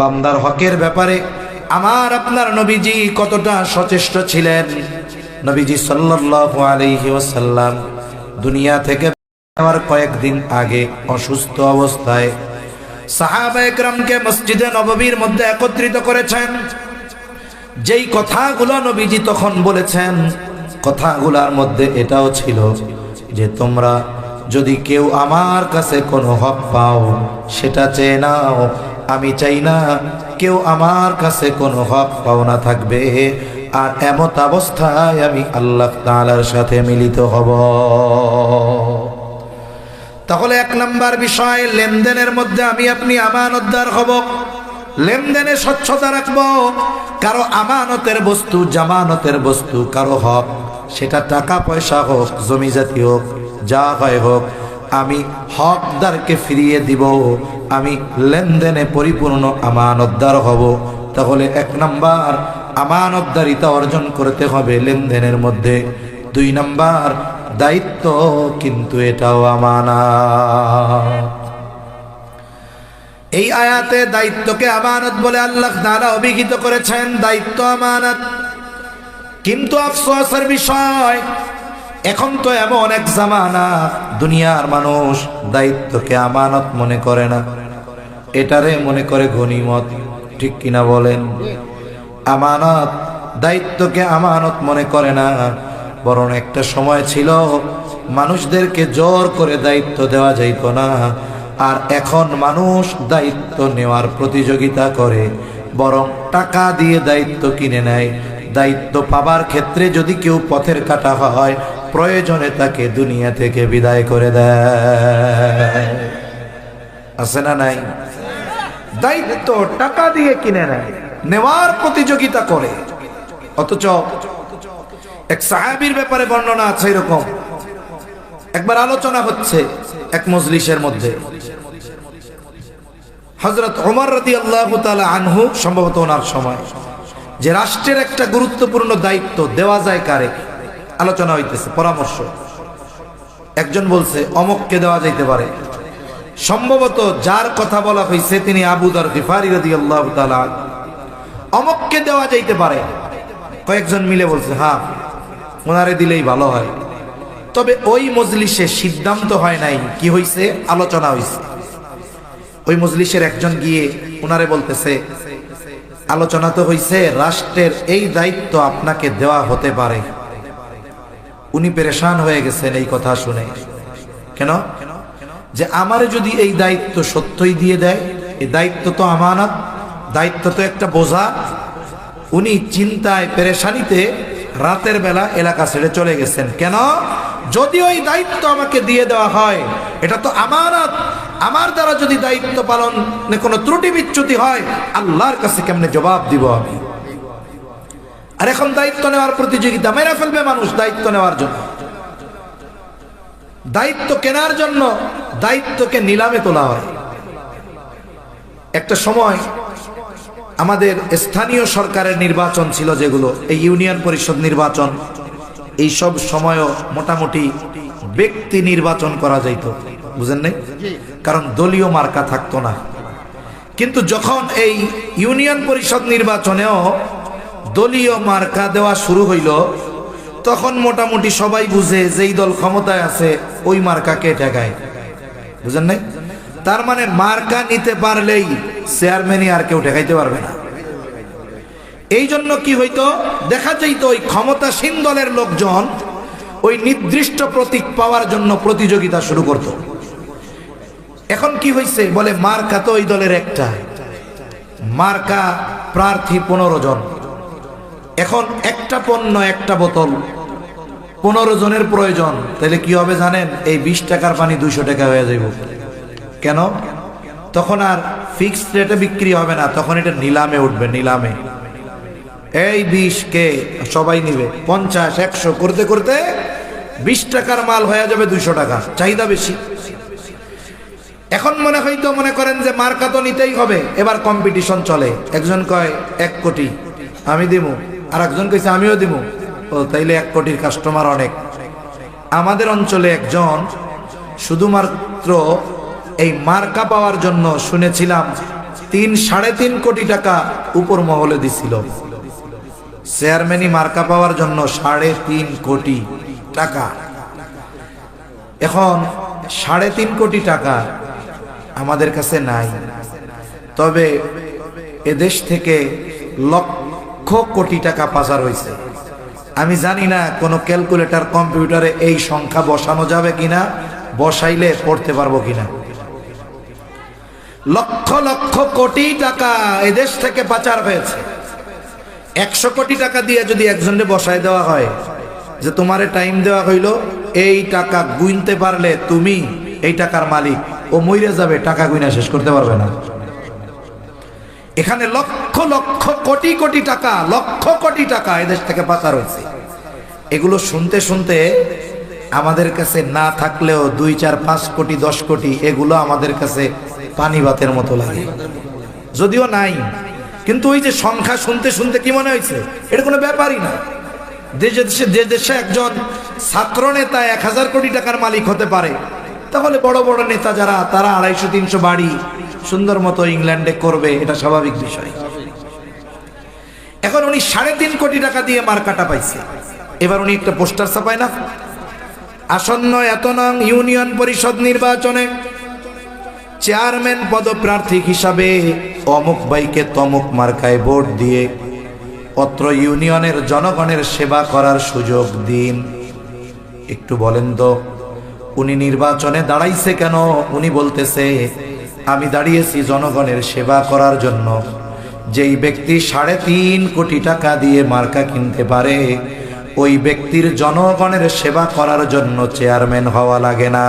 বান্দার হকের ব্যাপারে আমার আপনার নবীজি কতটা সচেষ্ট ছিলেন। নবীজি সাল্লাল্লাহু আলাইহি ওয়াসাল্লাম দুনিয়া থেকে যাওয়ার কয়েকদিন আগে অসুস্থ অবস্থায় সাহাবায়ে কেরামকে মসজিদে নববীর মধ্যে একত্রিত করেছেন। যেই কথাগুলো নবীজি তখন বলেছেন, কথাগুলোর মধ্যে এটাও ছিল যে তোমরা যদি কেউ আমার কাছে কোনো হক পাও সেটা চেয়ে নাও। আমি চাই না কেউ আমার কাছে কোনো হক পাওনা থাকবে, আর এমত অবস্থায় আমি আল্লাহ তাআলার সাথে মিলিত হব। তাহলে এক নাম্বার বিষয়, লেনদেনের মধ্যে আমি আপনি আমানতদার হব, লেনদেনে স্বচ্ছতা রাখব। কারো আমানতের বস্তু, জামানতের বস্তু, কারো হক, সেটা টাকা পয়সা হোক, জমি জাতি হোক, যা হয় হোক, আমি হকদারকে ফিরিয়ে দিব। আমি লেনদেনে পরিপূর্ণ আমানতদার হব। তাহলে এক নাম্বার আমানতদারিতা অর্জন করতে হবে লেনদেনের মধ্যে। 2 নাম্বার দায়িত্ব, কিন্তু এটাও আমানত। এই আয়াতে দায়িত্বকে আমানত বলে আল্লাহ তাআলা অভিহিত করেছেন, দায়িত্ব আমানত। কিন্তু আফসোসের বিষয়, এখন তো এমন এক জামানা, দুনিয়ার মানুষ দায়িত্বকে আমানত মনে করে না, এটারে মনে করে গনিমত। ঠিক কিনা বলেন? আমানত, দায়িত্বকে আমানত মনে করে না। বরং একটা সময় ছিল মানুষদেরকে জোর করে দায়িত্ব দেওয়া যাইত না, আর এখন মানুষ দায়িত্ব নেওয়ার প্রতিযোগিতা করে, বরং টাকা দিয়ে দায়িত্ব কিনে নেয়। দায়িত্ব পাবার ক্ষেত্রে যদি কেউ পথের কাটা হয়, প্রয়োজনে তাকে দুনিয়া থেকে বিদায় করে দেয়। আছে না নাই? দায়িত্ব টাকা দিয়ে কিনে নেয়, নেওয়ার প্রতিযোগিতা করে। অথচ এক সাহাবীর ব্যাপারে বর্ণনা আছে এরকম। একবার আলোচনা হচ্ছে এক মজলিসের মধ্যে, হযরত ওমর রাদিয়াল্লাহু তাআলা আনহু, সম্ভবত ওনার সময়, যে রাষ্ট্রের একটা গুরুত্বপূর্ণ দায়িত্ব দেওয়া যায় কারে, আলোচনা হইতেছে, পরামর্শ। একজন বলছে অমুককে দেওয়া যাইতে পারে। সম্ভবত যার কথা বলা হয়েছে তিনি আবু যর গিফারি রাদিয়াল্লাহু তাআলা, অমুককে দেওয়া যাইতে পারে। কয়েকজন মিলে বলছে হ্যাঁ, ওনারে দিলেই ভালো হয়। তবে ওই মজলিসে সিদ্ধান্ত হয় নাই, কি হইছে? আলোচনা হইছে। ওই মজলিসের একজন গিয়ে ওনারে বলতেছে, আলোচনা তো হইছে, রাষ্ট্রের এই দায়িত্ব আপনাকে দেওয়া হতে পারে। উনি পেরেশান হয়ে গেছেন এই কথা শুনে। কেন? যে আমারে যদি এই দায়িত্ব সত্যই দিয়ে দেয়, এই দায়িত্ব তো আমানত, দায়িত্ব তো একটা বোঝা। উনি চিন্তায় পেরেশানিতে রাতের বেলা এলাকা ছেড়ে চলে গেছেন। কেন? যদি ওই দায়িত্ব আমাকে দিয়ে দেওয়া হয়, এটা তো আমানত, আমার দ্বারা যদি দায়িত্ব পালনে কোনো ত্রুটি বিচ্যুতি হয়, আল্লাহর কাছে কেমনে জবাব দিব আমি? আর এখন দায়িত্ব নেওয়ার প্রতিযোগিতা, মেরে ফেলবে মানুষ দায়িত্ব নেওয়ার জন্য, দায়িত্ব কেনার জন্য দায়িত্বকে নিলামে তোলা হয়। একটা সময় আমাদের স্থানীয় সরকারের নির্বাচন ছিল, যেগুলো এই ইউনিয়ন পরিষদ নির্বাচন, এই সব সময়ও মোটামুটি ব্যক্তি নির্বাচন করা যাইত, বুঝেন নাই? কারণ দলীয় মার্কা থাকতো না। কিন্তু যখন এই ইউনিয়ন পরিষদ নির্বাচনেও দলীয় মার্কা দেওয়া শুরু হইল, তখন মোটামুটি সবাই বুঝে যেই দল ক্ষমতায় আছে ওই মার্কাকে ঠেকায়, বুঝেন নাই? তার মানে মার্কা নিতে পারলেই চেয়ারম্যানই আর কেউ ঠেকাইতে পারবে না। এই জন্য কি হইতো, দেখা যাইতো ওই ক্ষমতাসীন দলের লোকজন ওই নির্দিষ্ট প্রতীক পাওয়ার জন্য প্রতিযোগিতা শুরু করত। এখন কি হয়েছে, বলে মার্কা তো ওই দলের একটা, মার্কা প্রার্থী 15 জন। এখন একটা পণ্য, একটা বোতল, 15 জনের প্রয়োজন। তাহলে কি হবে জানেন? এই 20 টাকার পানি 200 টাকা হয়ে যাইব। কেন? তখন আর ফিক্সড রেটে বিক্রি হবে না, তখন এটা নিলামে উঠবে। নিলামে এই 20 কে সবাই নিবে, 50, 100 করতে করতে 20 টাকার মাল হয়ে যাবে 200 টাকা, চাহিদা বেশি। এখন মনে করেন যে মার্কা তো নিতেই হবে, এবার কম্পিটিশন চলে। একজন কয় 1 কোটি আমি দিব, আর একজন কইছে আমিও দিব। ও তাইলে 1 কোটির কাস্টমার অনেক। আমাদের অঞ্চলে একজন শুধুমাত্র এই মার্কা পাওয়ার জন্য শুনেছিলাম 3-3.5 কোটি টাকা উপর মহলে দিছিল চেয়ারম্যানই মার্কা পাওয়ার জন্য। 3.5 কোটি টাকা। এখন 3.5 কোটি টাকা আমাদের কাছে নাই, তবে এদেশ থেকে লক্ষ কোটি টাকা পাচার হয়েছে। আমি জানি না কোনো ক্যালকুলেটর কম্পিউটারে এই সংখ্যা বসানো যাবে কিনা, বসাইলে পড়তে পারবো কিনা। লক্ষ লক্ষ কোটি টাকা এদেশ থেকে পাচার হয়েছে। 100 কোটি টাকা দিয়ে যদি একজনকে বসায় দেওয়া হয় যে তোমারে টাইম দেওয়া হইল, এই টাকা গুনতে পারলে তুমি এই টাকার মালিক, ও মইরে যাবে, টাকা গুইনা শেষ করতে পারবে না। এখানে লক্ষ লক্ষ কোটি কোটি টাকা, লক্ষ কোটি টাকা এদেশ থেকে পাচার হয়েছে। এগুলো শুনতে শুনতে আমাদের কাছে না থাকলেও 2, 4, 5 কোটি 10 কোটি এগুলো আমাদের কাছে পানি ভাতের মতো লাগে, যদিও নাই। কিন্তু ওই যে সংখ্যা শুনতে শুনতে কি মনে হয়েছে, এটা কোনো ব্যাপারই না। যে দেশে একজন ছাত্র নেতা 1000 কোটি টাকার মালিক হতে পারে, তাহলে বড় বড় নেতা যারা, তারা 250-300 বাড়ি সুন্দর মতো ইংল্যান্ডে করবে, এটা স্বাভাবিক বিষয়। এখন উনি 3.5 কোটি টাকা দিয়ে মার্কাটা পাইছে। এবার উনি একটা পোস্টার ছাপায় না, আসন্ন 1 নং ইউনিয়ন পরিষদ নির্বাচনে চেয়ারম্যান পদপ্রার্থী হিসাবে অমুক ভাইকে তমুক মার্কায় ভোট দিয়ে অত্র ইউনিয়নের জনগণের সেবা করার সুযোগ দিন। একটু বলেন তো, উনি নির্বাচনে দাঁড়াইছে কেন? উনি বলতেছে আমি দাঁড়িয়েছি জনগণের সেবা করার জন্য। যেই ব্যক্তি 3.5 কোটি টাকা দিয়ে মার্কা কিনতে পারে, ওই ব্যক্তির জনগণের সেবা করার জন্য চেয়ারম্যান হওয়া লাগে না।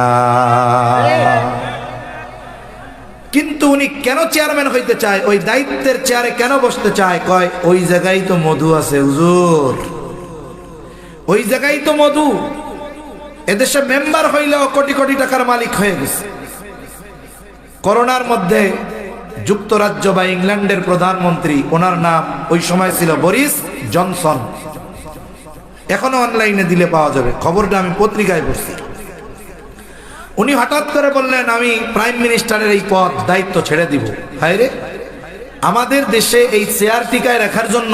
কিন্তু উনি কেন চেয়ারম্যান হইতে চায়, ওই দায়িত্বের চেয়ারে কেন বসতে চায়? কয় ওই জায়গায় তো মধু আছে হুজুর, ওই জায়গায় তো মধু। এদেশে মেম্বার হইলেও কোটি কোটি টাকার মালিক হয়ে গেছে। করোনার মধ্যে যুক্তরাজ্য বা ইংল্যান্ডের প্রধানমন্ত্রী, ওনার নাম ওই সময় ছিল বরিস জনসন, এখনো অনলাইনে দিলে পাওয়া যাবে, খবরটা আমি পত্রিকায় পড়ছি। উনি হঠাৎ করে বললেন আমি প্রাইম মিনিস্টারের এই পদ দায়িত্ব ছেড়ে দিব। হায় রে, আমাদের দেশে এই চেয়ার টিকায় রাখার জন্য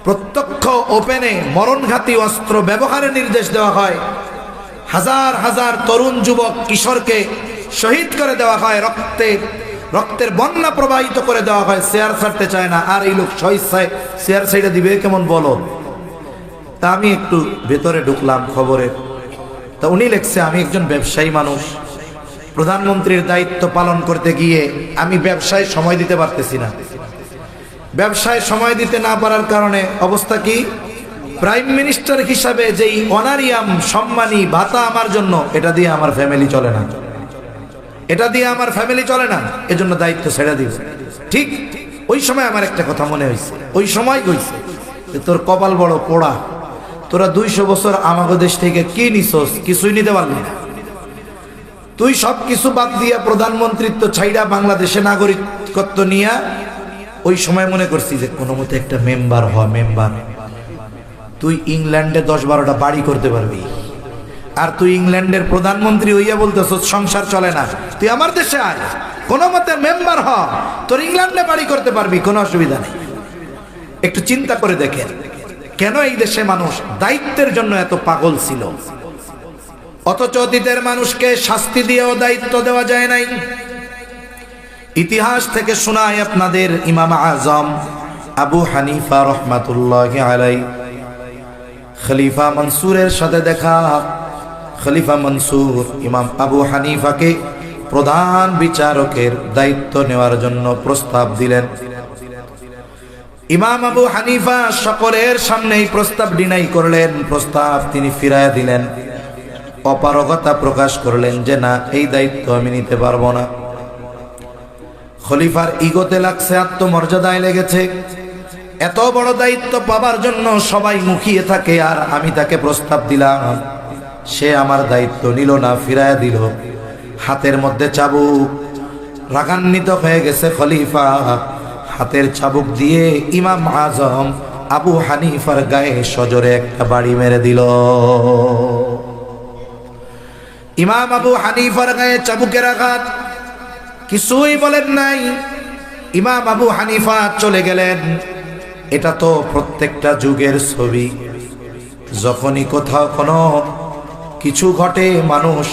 প্রত্যক্ষ ওপেনে মরণঘাতী অস্ত্র ব্যবহারের নির্দেশ দেওয়া হয়, হাজার হাজার তরুণ যুবক কিশোরকে শহীদ করে দেওয়া হয়, রক্তের বন্যা প্রবাহিত করে দেওয়া হয়, চেয়ার ছাড়তে চায় না। আর এই লোক স্বেচ্ছায় চেয়ার ছেড়ে দিবে, কেমন বলো? তা আমি একটু ভেতরে ঢুকলাম খবরে, তা উনি লিখছে আমি একজন ব্যবসায়ী মানুষ, প্রধানমন্ত্রীর দায়িত্ব পালন করতে গিয়ে আমি ব্যবসায় সময় দিতে পারতেছি না। ব্যবসায় সময় দিতে না পারার কারণে অবস্থা কি, প্রাইম মিনিস্টার হিসাবে যেই অনারিয়াম সম্মানী ভাতা আমার জন্য, এটা দিয়ে আমার ফ্যামিলি চলে না, এটা দিয়ে আমার ফ্যামিলি চলে না, এজন্য দায়িত্ব ছেড়ে দিব। ঠিক ওই সময় আমার একটা কথা মনে হয়েছে, ওই সময় কইছে যে তোর কপাল বড় পোড়া, তোরা 200 বছর আমাগো দেশ থেকে কি নিছস? কিছুই নিতে পারলি না। তুই সব কিছু বাদ দিয়া প্রধানমন্ত্রিত্ব ছাইড়া বাংলাদেশে নাগরিকত্ব নিয়া ওই সময় মনে করছি যে কোনো মতে একটা মেম্বার হ, মেম্বার। তুই ইংল্যান্ডে 10-12টা বাড়ি করতে পারবি, আর তুই ইংল্যান্ডের প্রধানমন্ত্রী হইয়া বলতেছ সংসার চলে না। তুই আমার দেশে আয়, কোনো মতে মেম্বার হ, তোর ইংল্যান্ডে বাড়ি করতে পারবি, কোনো অসুবিধা নেই। একটু চিন্তা করে দেখেন কেন এই দেশে মানুষ দায়িত্বের জন্য এত পাগল ছিল, অথচ অতীতের মানুষকে শাস্তি দিয়েও দায়িত্ব দেওয়া যায় নাই। ইতিহাস থেকে শোনায় আপনাদের, ইমাম আজম আবু হানিফা রহমাতুল্লাহি আলাইহি খলিফা মনসুরের সাথে দেখা। খলিফা মনসুর ইমাম আবু হানিফাকে প্রধান বিচারকের দায়িত্ব নেওয়ার জন্য প্রস্তাব দিলেন। ইমাম আবু হানিফা সকলের সামনেই প্রস্তাব ডিনাই করলেন, প্রস্তাব তিনি ফিরাইয়া দিলেন, অপারগতা প্রকাশ করলেন যে না, এই দায়িত্ব আমি নিতে পারবো না। খলিফার ইগোতে লাগছে, আত্মমর্যাদায় লেগেছে। এত বড় দায়িত্ব পাবার জন্য সবাই মুখিয়ে থাকে, আর আমি তাকে প্রস্তাব দিলাম, সে আমার দায়িত্ব নিল না, ফিরাইয়া দিল। হাতের মধ্যে চাবুক, রাগান্বিত হয়ে গেছে খলিফা। হাতের চাবুক দিয়ে ইমাম আজম আবু হানিফার গায়ে সজোরে একটা বাড়ি মেরে দিল। ইমাম আবু হানিফার গায়ে চাবুকের আঘাত, কিছুই বলেন নাই। ইমাম আবু হানিফা চলে গেলেন। এটা তো প্রত্যেকটা যুগের ছবি। যখনই কোথাও কোনো কিছু ঘটে, মানুষ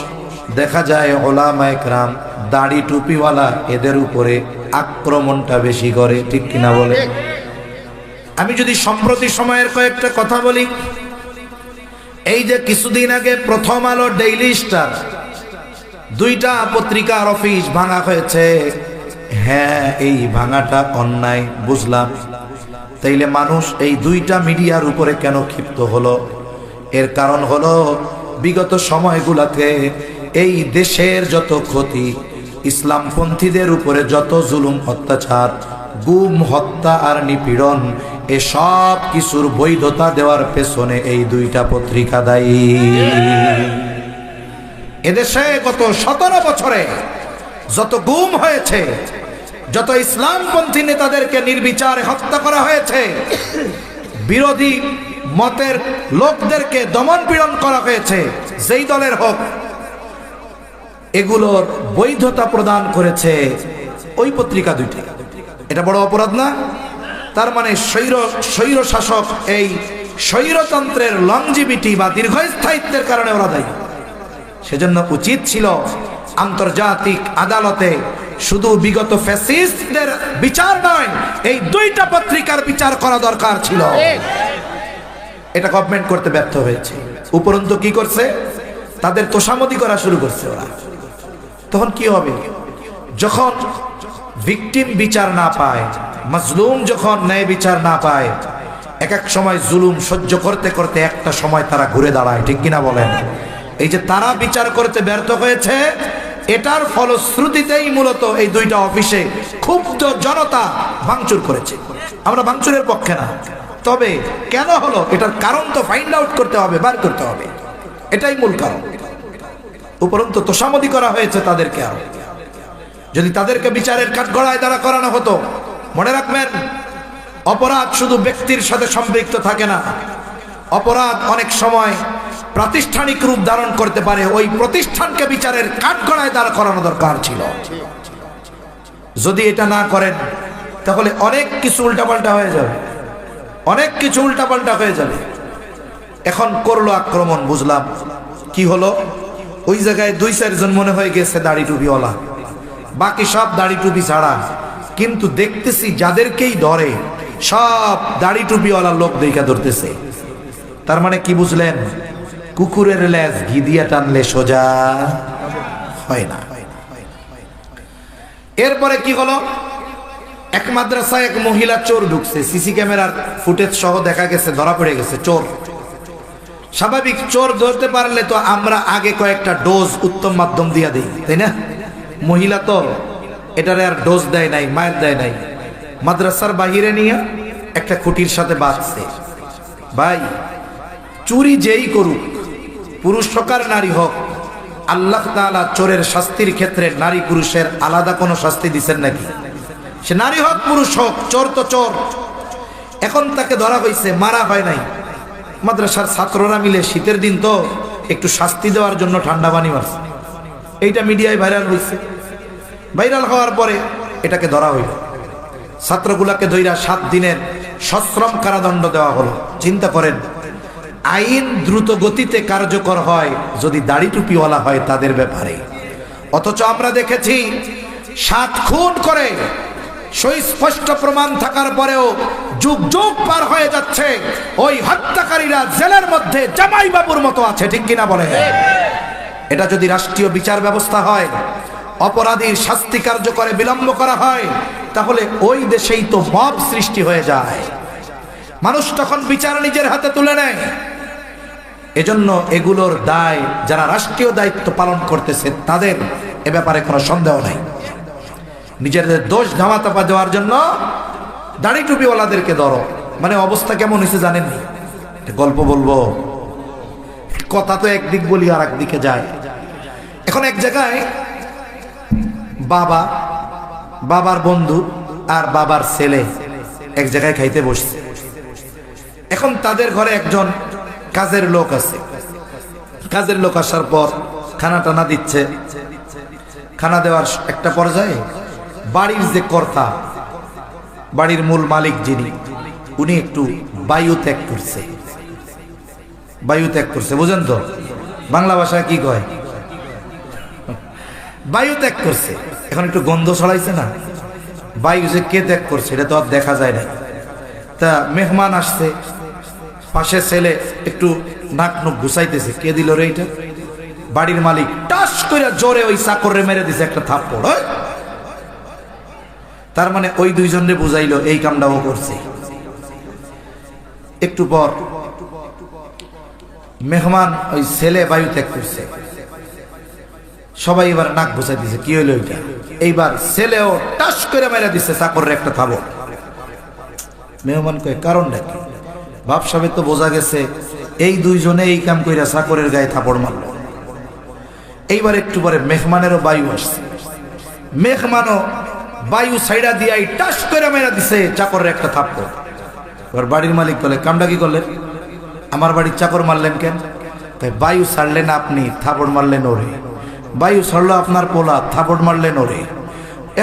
দেখা যায় ওলামায়ে কেরাম দাড়ি টুপিওয়ালা এদের উপরে আক্রমণটা বেশি করে, ঠিক কিনা বলে? আমি যদি সম্প্রতি সময়ের কয়েকটা কথা বলি, এই যে কিছুদিন আগে প্রথম আলো, ডেইলি স্টার, দুইটা পত্রিকার অফিস ভাঙা হয়েছে। হ্যাঁ, এই ভাঙাটা অন্যায়, বুঝলাম। তাইলে মানুষ এই দুইটা মিডিয়ার উপরে কেন ক্ষিপ্ত হলো? এর কারণ হলো বিগত সময়গুলোতে এই দেশের যত ক্ষতি, ইসলামপন্থীদের উপরে যত জুলুম, অত্যাচার, গুম, হত্যা আর নিপীড়ন, এসব কিছুর বৈধতা দেওয়ার পেছনে এই দুইটা পত্রিকা দায়ী। এদেশে গত 17 বছরে যত গুম হয়েছে, যত ইসলামপন্থী নেতাদেরকে নির্বিচারে হত্যা করা হয়েছে, বিরোধী মতের লোকদেরকে দমন পীড়ন করা হয়েছে, যেই দলের হোক, এগুলোর বৈধতা প্রদান করেছে ওই পত্রিকা দুইটা। এটা বড় অপরাধ না? তার মানে স্বৈর শাসক এই স্বৈরতন্ত্রের লংজিভিটি বা দীর্ঘস্থায়িত্বের কারণে ওরা দায়ী। সেজন্য উচিত ছিল আন্তর্জাতিক আদালতে শুধু বিগত ফ্যাসিস্টদের বিচার নয়, এই দুইটা পত্রিকার বিচার করা দরকার ছিল। এটা গভর্নমেন্ট করতে ব্যর্থ হয়েছে। উপরন্তু কি করছে? তাদের তোষামদি করা শুরু করছে ওরা। তখন কি হবে? যখন ভিকটিম বিচার না পায়, মাজলুম যখন ন্যায় বিচার না পায়, এক এক সময় জুলুম সহ্য করতে করতে একটা সময় তারা ঘুরে দাঁড়ায়, ঠিক কিনা বলেন? এই যে তারা বিচার করতে ব্যর্থ হয়েছে, এটার ফলশ্রুতিতেই মূলত এই দুইটা অফিসে ক্ষুব্ধ জনতা ভাঙচুর করেছে। আমরা ভাঙচুরের পক্ষে না, তবে কেন হলো এটার কারণ তো ফাইন্ড আউট করতে হবে, বার করতে হবে। এটাই মূল কারণ। উপরন্তু তোষামদি করা হয়েছে তাদেরকে। আরো যদি তাদেরকে বিচারের কাঠগড়ায় দ্বারা করানো হতো, মনে রাখবেন, অপরাধ শুধু ব্যক্তির সাথে সম্পৃক্ত থাকে না, অপরাধ অনেক সময় প্রাতিষ্ঠানিক রূপ ধারণ করতে পারে। ওই প্রতিষ্ঠানকে বিচারের কাঠগড়ায় দ্বারা করানো দরকার ছিল। যদি এটা না করেন, তাহলে অনেক কিছু উল্টাপাল্টা হয়ে যাবে, অনেক কিছু উল্টাপাল্টা হয়ে যাবে। এখন করলো আক্রমণ, বুঝলাম কি হলো। ওই জায়গায় 2-4 জন মনে হয়ে গেছে দাড়ি টুপিওয়ালা, বাকি সব দাড়ি টুপি ছাড়া। কিন্তু দেখতেছি যাদেরকেই ধরে সব দাড়ি টুপিওয়ালা লোক দেখা ধরতেছে। তার মানে কি বুঝলেন? কুকুরের লেজ ঘি দিয়া টানলে সোজা হয় না। এরপরে কি হলো? এক মাদ্রাসায় এক মহিলা চোর ঢুকছে, সিসি ক্যামেরার ফুটেজ সহ দেখা গেছে, ধরা পড়ে গেছে চোর। স্বাভাবিক, চোর ধরতে পারলে তো আমরা আগে কয়েকটা ডোজ উত্তম মাধ্যম দিয়া দিই, তাই না? মহিলা তো এটারে আর ডোজ দেয় নাই, মায়ের দেয় নাই, মাদ্রাসার বাহিরে নিয়ে একটা খুঁটির সাথে বাঁধছে। ভাই, চুরি যেই করুক, পুরুষ হোক আর নারী হোক, আল্লাহ তাআলা চোরের শাস্তির ক্ষেত্রে নারী পুরুষের আলাদা কোনো শাস্তি দিচ্ছেন নাকি? সে নারী হোক পুরুষ হোক, চোর তো চোর। এখন তাকে ধরা হয়েছে, মারা হয় নাই। মাদ্রাসার ছাত্ররা মিলে শীতের দিন তো একটু শাস্তি দেওয়ার জন্য ঠান্ডা পানি মারছে। এইটা মিডিয়ায় ভাইরাল হয়েছে। ভাইরাল হওয়ার পরে এটাকে ধরা হইল। ছাত্রগুলাকে ধইরা 7 দিনের সশ্রম কারাদণ্ড দেওয়া হলো। চিন্তা করেন, আইন দ্রুত গতিতে কার্যকর হয় যদি দাড়ি টুপিওয়ালা হয় তাদের ব্যাপারে। অথচ আমরা দেখেছি 7 খুন করে সুস্পষ্ট প্রমাণ থাকার পরেও যুগ যুগ পার হয়ে যাচ্ছে, ওই হত্যাকারীরা জেলের মধ্যে জামাই বাবুর মতো আছে, ঠিক কিনা বলে? এটা যদি রাষ্ট্রীয় বিচার ব্যবস্থা হয়, অপরাধীর শাস্তি কার্যকরে বিলম্ব করা হয়, তাহলে ওই দেশেই তো মব সৃষ্টি হয়ে যায়। মানুষ তখন বিচার নিজের হাতে তুলে নেয়। এজন্য এগুলোর দায় যারা রাষ্ট্রীয় দায়িত্ব পালন করতেছে তাদের এ ব্যাপারে কোনো সন্দেহ নাই। নিজেদের দোষ ধামাচাপা দেওয়ার জন্য দাড়ি টুপিওয়ালাদেরকে ধরো, মানে অবস্থা কেমন হয়েছে জানেননি? গল্প বলবো, কথা তো একদিক বলি আর একদিকে যায়। এখন এক জায়গায় বাবার বন্ধু আর বাবার ছেলে এক জায়গায় খাইতে বসছে। এখন তাদের ঘরে একজন কাজের লোক আছে। কাজের লোক আসার পর খানা টানা দিচ্ছে। খানা দেওয়ার একটা পর্যায়ে বাড়ির যে কর্তা, বাড়ির মূল মালিক যিনি, উনি একটু বায়ু ত্যাগ করছে। বায়ু ত্যাগ করছে, বুঝেন তো বাংলা ভাষায় কি কয়? বায়ু ত্যাগ করছে। এখন একটু গন্ধ ছড়াইছে না, বায়ু যে কে ত্যাগ করছে এটা তো আর দেখা যায় না। তা মেহমান আসছে, পাশে ছেলে একটু নাক নুক ঘুষাইতেছে, কে দিল রে এটা? বাড়ির মালিক টাস করে জোরে ওই চাকরে মেরে দিছে একটা থাপ্পড়। তার মানে ওই দুইজনে বুঝাইলো এই কামটা ও করছে। একটু পর মেহমান ওই ছেলে বায়ু ত্যাগ করছে, সবাই এবার নাক ঘুষাই দিছে, কি হইলো এটা? এইবার ছেলেও টাস করে মেরে দিছে চাকরের একটা থাপ্পড়। মেহমান কয় কারণটা কি? বাপ সাহেব তো বোঝা গেছে এই দুইজনে এই কাম কইরা চাকরের গায়ে থাপড় মারল। এইবার একটু পরে মেহমানেরও বায়ু আসছে, মেহমানও বায়ু সাইডা দিয়াই টাস করে মেরা দিছে চাকরের একটা থাপ্পড়। এবার বাড়ির মালিক বলে কামটা কি করলেন? আমার বাড়ির চাকর মারলেন কেন? তাই বায়ু ছাড়লেন আপনি, থাপড় মারলেন ওরে। বায়ু ছাড়লো আপনার পোলা, থাপড় মারলেন ওরে।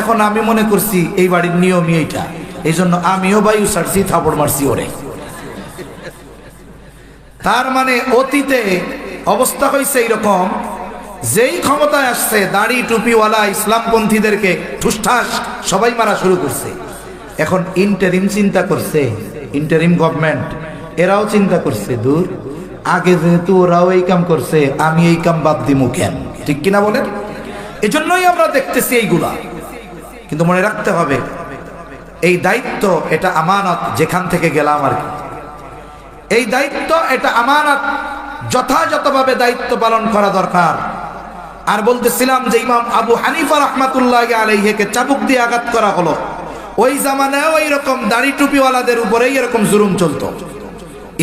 এখন আমি মনে করছি এই বাড়ির নিয়মই এইটা, এই জন্য আমিও বায়ু ছাড়ছি, থাপড় মারছি ওরে। তার মানে অতীতে অবস্থা হয়েছে এইরকম, যেই ক্ষমতায় আসছে দাড়ি টুপিওয়ালা ইসলামপন্থীদেরকে ঠুসঠাস সবাই মারা শুরু করছে। এখন ইন্টারিম চিন্তা করছে, ইন্টারিম গভর্নমেন্ট এরাও চিন্তা করছে দূর, আগে যেহেতু ওরাও এই কাম করছে আমি এই কাম বাদ দিমু কেন? ঠিক কিনা বলেন? এজন্যই আমরা দেখতেছি এইগুলা। কিন্তু মনে রাখতে হবে এই দায়িত্ব এটা আমানত, যেখান থেকে গেলাম আর কি, এই দায়িত্ব এটা আমানত, যথাযথভাবে দায়িত্ব পালন করা দরকার। আর বলতেছিলাম যে ইমাম আবু হানিফা রাহমাতুল্লাহ আলাইহিকে চাবুক দিয়ে আঘাত করা হলো, ওই জামানায়ও এইরকম দাড়ি টুপিওয়ালাদের উপরেই এরকম জুলুম চলতো।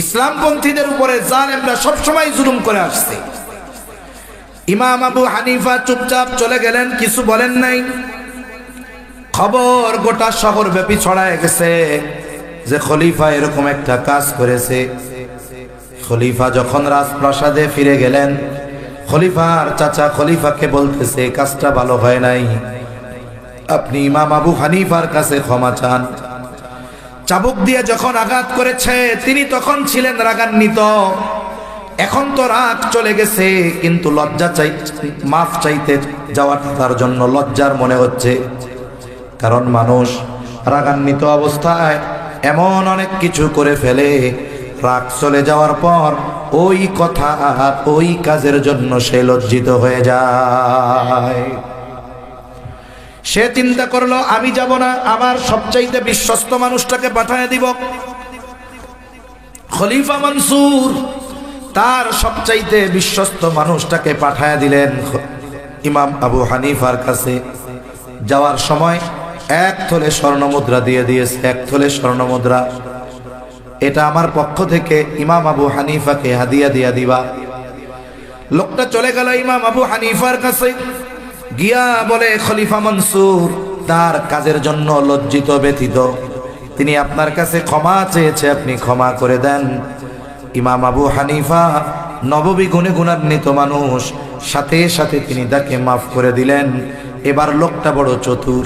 ইসলামপন্থীদের উপরে জালেমরা সবসময় জুলুম করে আসছে। ইমাম আবু হানিফা চুপচাপ চলে গেলেন, কিছু বলেন নাই। খবর গোটা শহর ব্যাপী ছড়ায় গেছে যে খলিফা এরকম একটা কাজ করেছে। খলিফা যখন রাজপ্রাসাদে ফিরে গেলেন, খলিফার চাচা খলিফাকে বলতেছে কাজটা ভালো হয় নাই, আপনি ইমাম আবু হানিফার কাছে ক্ষমা চান। চাবুক দিয়ে যখন আঘাত করেছে তিনি তখন ছিলেন রাগান্বিত, এখন তো রাগ চলে গেছে, কিন্তু লজ্জা চাই, মাফ চাইতে যাওয়াটা তার জন্য লজ্জার মনে হচ্ছে। কারণ মানুষ রাগান্বিত অবস্থায় এমন অনেক কিছু করে ফেলে, রাগ চলে যাওয়ার পর ওই কথা ওই কাজের জন্য সে লজ্জিত হয়ে যায়। সে চিন্তা করলো আমি যাব না, আমার সবচাইতে বিশ্বস্ত মানুষটাকে পাঠিয়ে দিব। খলিফা মনসুর তার সবচাইতে বিশ্বস্ত মানুষটাকে পাঠিয়ে দিলেন ইমাম আবু হানিফার কাছে। যাওয়ার সময় এক থলে স্বর্ণ মুদ্রা দিয়ে দিয়েছে, এক থলে স্বর্ণ মুদ্রা, এটা আমার পক্ষ থেকে ইমাম আবু হানিফাকে হাদিয়া দিয়া দিবা। লোকটা চলে গেল ইমাম আবু হানিফার কাছে, গিয়া বলে খলিফা মনসুর তার কাজের জন্য লজ্জিত ব্যথিত, তিনি আপনার কাছে ক্ষমা চেয়েছে, আপনি ক্ষমা করে দেন। ইমাম আবু হানিফা নববী গুণে গুণান্বিত মানুষ, সাথে সাথে তিনি তাকে মাফ করে দিলেন। এবার লোকটা বড় চতুর,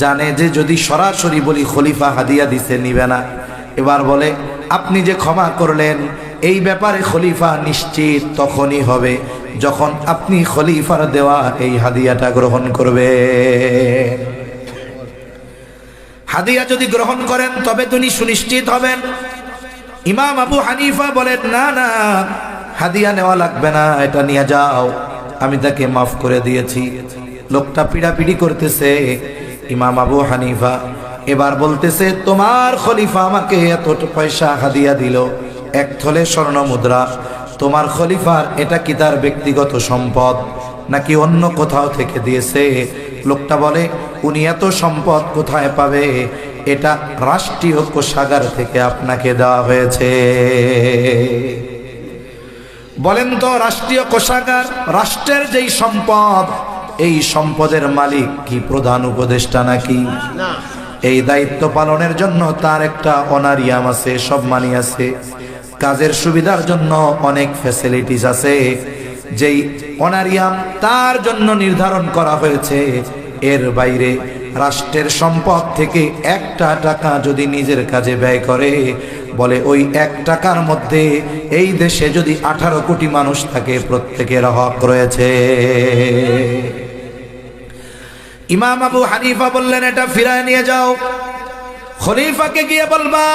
জানে যে যদি সরাসরি বলি খলিফা হাদিয়া দিছে নিবে না। এবার বলে আপনি যে ক্ষমা করলেন এই ব্যাপারে খলিফা নিশ্চিত তখনই হবে যখন আপনি খলিফার দেওয়া এই হাদিয়াটা গ্রহণ করবে। হাদিয়া যদি গ্রহণ করেন তবে তিনি সুনিশ্চিত হবেন। ইমাম আবু হানিফা বলেন না না, হাদিয়া নেওয়া লাগবে না, এটা নিয়ে যাও, আমি তাকে মাফ করে দিয়েছি। লোকটা পিড়াপিড়ি করতেছে। ইমাম আবু হানিফা এবার বলতেছে তোমার খলিফা আমাকে এত পয়সা হাদিয়া দিল, এক থলে স্বর্ণ মুদ্রা, তোমার খলিফার এটা কি তার ব্যক্তিগত সম্পদ নাকি অন্য কোথাও থেকে দিয়েছে? লোকটা বলে উনি এত সম্পদ কোথায় পাবে, এটা রাষ্ট্রীয় কোষাগার থেকে আপনাকে দেওয়া হয়েছে। বলেন তো রাষ্ট্রীয় কোষাগার, রাষ্ট্রের যেই সম্পদ, এই সম্পদের মালিক কি প্রধান উপদেষ্টা নাকি? এই দায়িত্ব পালনের জন্য তার একটা অনারিয়াম আছে, সম্মানী আছে, কাজের সুবিধার জন্য অনেক ফ্যাসিলিটিস আছে, যেই অনারিয়াম তার জন্য নির্ধারণ করা হয়েছে। এর বাইরে রাষ্ট্রের সম্পদ থেকে 1টা টাকা যদি নিজের কাজে ব্যয় করে, বলে ওই 1 টাকার মধ্যে এই দেশে যদি 18 কোটি মানুষ থাকে, প্রত্যেকের হক রয়েছে। ইমাম আবু হানিফা বললেন, এটা ফিরায় নিয়ে যাও। খলিফাকে গিয়ে বলবা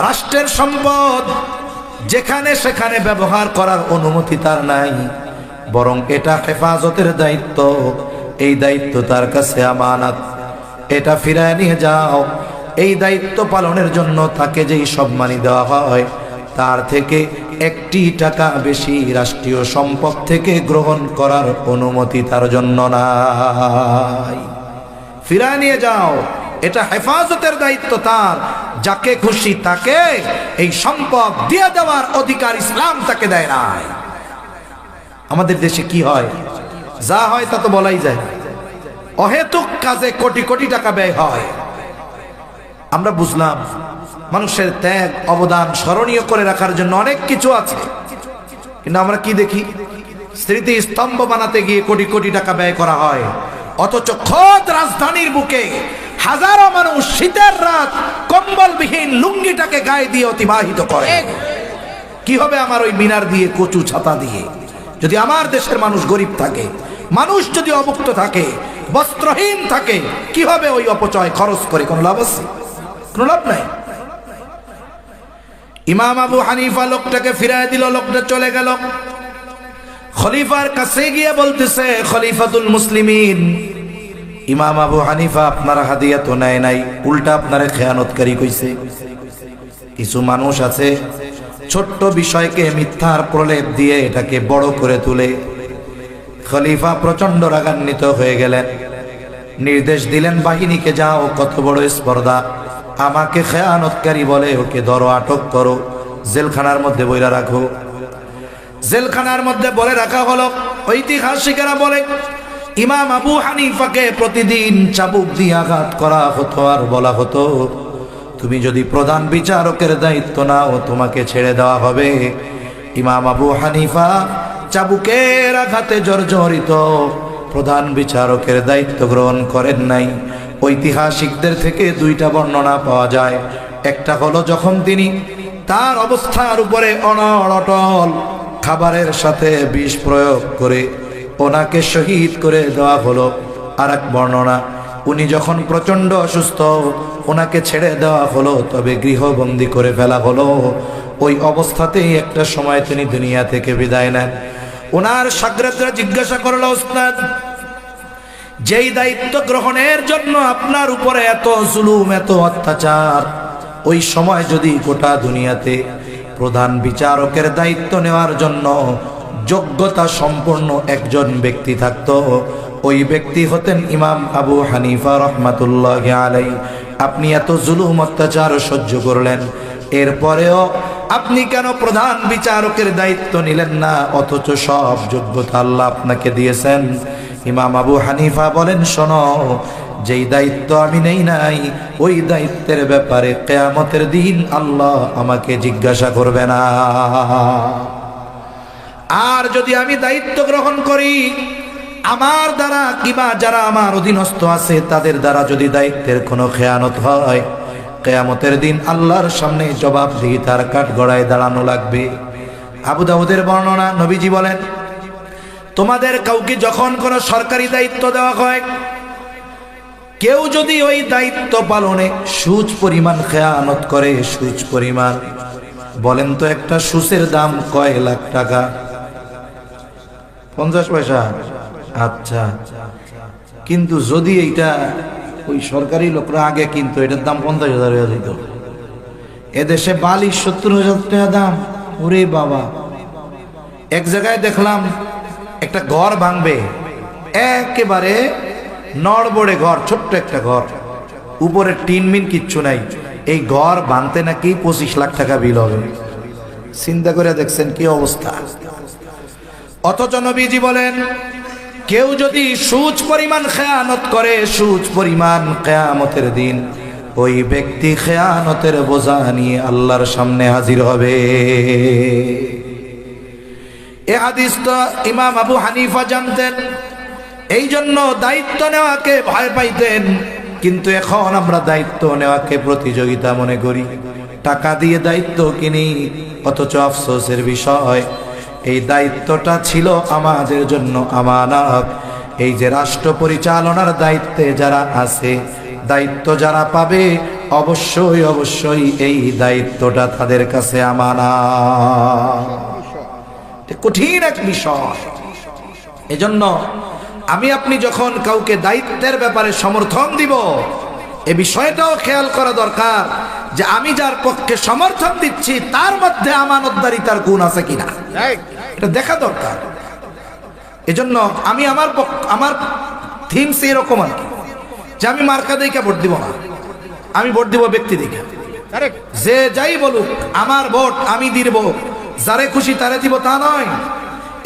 রাষ্ট্রের সম্পদ যেখানে সেখানে ব্যবহার করার অনুমতি তার নাই, বরং এটা হেফাজতের দায়িত্ব, এই দায়িত্ব তার কাছে আমানত, এটা ফিরায় নিয়ে যাও। এই দায়িত্ব পালনের জন্য তাকে যেই সম্মানী দেওয়া হয় তার থেকে 1টি টাকা বেশি রাষ্ট্রীয় সম্পদ থেকে গ্রহণ করার অনুমতি তার জন্য নাই। ফিরায় নিয়ে যাও, এটা হেফাজতের দায়িত্ব তার। যাকে খুশি তাকে এই সম্পদ দিয়ে দেওয়ার অধিকার ইসলাম তাকে দেয় নাই। আমাদের দেশে কি হয়, যা হয় তা তো বলাই যায়, অহেতুক কাজে কোটি কোটি টাকা ব্যয় হয়। আমরা বুঝলাম মানুষের ত্যাগ অবদান স্মরণীয় করে রাখার জন্য অনেক কিছু আছে, কিন্তু আমরা কি দেখি, স্মৃতি স্তম্ভ বানাতে গিয়ে কোটি কোটি টাকা ব্যয় করা হয়, অথচ খোদ রাজধানীর বুকে হাজারো মানুষ শীতের রাত কম্বলবিহীন লুঙ্গিটাকে গায়ে দিয়ে অতিবাহিত করে। কি হবে আমার ওই মিনার দিয়ে, কচু ছাতা দিয়ে? যদি আমার দেশের মানুষ গরিব থাকে, মানুষ যদি অভুক্ত থাকে, বস্ত্রহীন থাকে, কি হবে ওই অপচয় খরচ করে? কোনো লাভ আছে? কোনো লাভ নাই। ইমাম আবু হানিফা লোকটাকে ফিরায় দিল, লোকটা চলে গেল। খলিফার কাছে গিয়ে বলতেছে, খলিফাতুল মুসলিমিন, ইমাম আবু হানিফা আপনার হাদিয়া তো নেয় নাই, উল্টা আপনারে খেয়ানতকারী কইছে। কিছু মানুষ আছে ছোট্ট বিষয়কে মিথ্যার প্রলেপ দিয়ে এটাকে বড় করে তুলে। খলিফা প্রচন্ড রাগান্বিত হয়ে গেলেন, নির্দেশ দিলেন বাহিনীকে, যাও, কত বড় স্পর্ধা, আমাকে খেয়ানতকারী বলে, ওকে ধরো, আটক করো, জেলখানার মধ্যে বইরা রাখো। জেলখানার মধ্যে বলে রাখা হলো। ঐতিহাসিকেরা বলে ইমাম আবু হানিফাকে প্রতিদিন চাবুক দিয়ে আঘাত করা হতো, আর বলা হতো তুমি যদি প্রধান বিচারকের দায়িত্ব নাও তোমাকে ছেড়ে দেওয়া হবে। ইমাম আবু হানিফা চাবুকের আঘাতে জর্জরিত, প্রধান বিচারকের দায়িত্ব গ্রহণ করেন নাই। ঐতিহাসিকদের থেকে 2টা বর্ণনা পাওয়া যায়। একটা হলো যখন তিনি তার অবস্থার উপরে অনড় অটল খাবারের সাথে বিষ প্রয়োগ করে ওনাকে শহীদ করে দেওয়া হলো। আর এক বর্ণনা, উনি যখন প্রচন্ড অসুস্থ, ওনাকে ছেড়ে দেওয়া হলো, তবে গৃহবন্দী করে ফেলা হলো। ওই অবস্থাতেই একটা সময় তিনি দুনিয়া থেকে বিদায় নেন। ওনার শাগরেদরা জিজ্ঞাসা করলো, উস্তাদ, যেই দায়িত্ব গ্রহণের জন্য আপনার উপরে এত জুলুম, এত অত্যাচার, ওই সময় যদি গোটা দুনিয়াতে প্রধান বিচারকের দায়িত্ব নেওয়ার জন্য যোগ্যতা সম্পন্ন একজন ব্যক্তি থাকতো, ওই ব্যক্তি হতেন ইমাম আবু হানিফা রহমাতুল্লাহি আলাইহি। আপনি এত জুলুম অত্যাচার সহ্য করলেন, এরপরেও আপনি কেন প্রধান বিচারকের দায়িত্ব নিলেন না, অথচ সব যোগ্যতা আল্লাহ আপনাকে দিয়েছেন? ইমাম আবু হানিফা বলেন, শোনো, যেই দায়িত্ব আমি নেই নাই, ওই দায়িত্বের ব্যাপারে কিয়ামতের দিন আল্লাহ আমাকে জিজ্ঞাসা করবে না। আর যদি আমি দায়িত্ব গ্রহণ করি, আমার দ্বারা কিংবা যারা আমার অধীনস্থ আছে তাদের দ্বারা যদি দায়িত্বের কোনো খেয়ানত হয়, কিয়ামতের দিন আল্লাহর সামনে জবাবদিহিতার কাঠগড়ায় দাঁড়ানো লাগবে। আবু দাউদের বর্ণনা, নবীজি বলেন, তোমাদের কাউকে যখন কোনো সরকারি দায়িত্ব দেওয়া হয়, কেউ যদি ওই দায়িত্ব পালনে সুদ পরিমাণ খেয়ানত করে, সুদ পরিমাণ, বলেন তো একটা সুসের দাম কয় লাখ টাকা? 50 পয়সা? আচ্ছা, কিন্তু যদি এইটা ওই সরকারি লোকরা আগে কিন্তু এটার দাম 50,000 হয়ে যেত। এদেশে বালি 70,000 টাকা দাম। ওরে বাবা! এক জায়গায় দেখলাম একটা ঘর ভাঙবে, একেবারে নড়বড়ে ঘর, ছোট্ট একটা ঘর, উপরে টিন মিন কিচ্ছু নাই। এই ঘর ভাঙতে নাকি 25 লাখ টাকা বিল হবে। চিন্তা করে দেখছেন কি অবস্থা। অথচ নবীজি বলেন, কেউ যদি সুদ পরিমাণ খেয়ানত করে, সুদ পরিমাণ, কিয়ামতের দিন ওই ব্যক্তি খেয়ানতের বোঝা নিয়ে আল্লাহর সামনে হাজির হবে। এ হাদিস তো ইমাম আবু হানিফা জানতেন। এই জন্য দায়িত্ব নেওয়াকে ভয় পাইতেন, কিন্তু এখন আমরা দায়িত্ব নেওয়াকে প্রতিযোগিতা মনে করি, টাকা দিয়ে দায়িত্ব কিনি। অথচ আফসোসের বিষয়, এই দায়িত্বটা ছিল আমাদের জন্য আমানত। এই যে রাষ্ট্র পরিচালনার দায়িত্বে যারা আছে, দায়িত্ব যারা পাবে, অবশ্যই অবশ্যই এই দায়িত্বটা তাদের কাছে আমানত। কঠিন এক বিষয়। এজন্য আমি আপনি যখন কাউকে দায়িত্বের ব্যাপারে সমর্থন দিব, এ বিষয়টাও খেয়াল করা দরকার যে আমি যার পক্ষে সমর্থন দিচ্ছি তার মধ্যে আমানতদারিতার গুণ আছে কিনা, এটা দেখা দরকার। এজন্য আমি আমার থিমস এরকম আর কি, যে আমি মার্কা দেখে ভোট দিব না, আমি ভোট দিব ব্যক্তি দেখে। যে যাই বলুক, আমার ভোট আমি দিব, যারে খুশি তারে দিব তা নয়।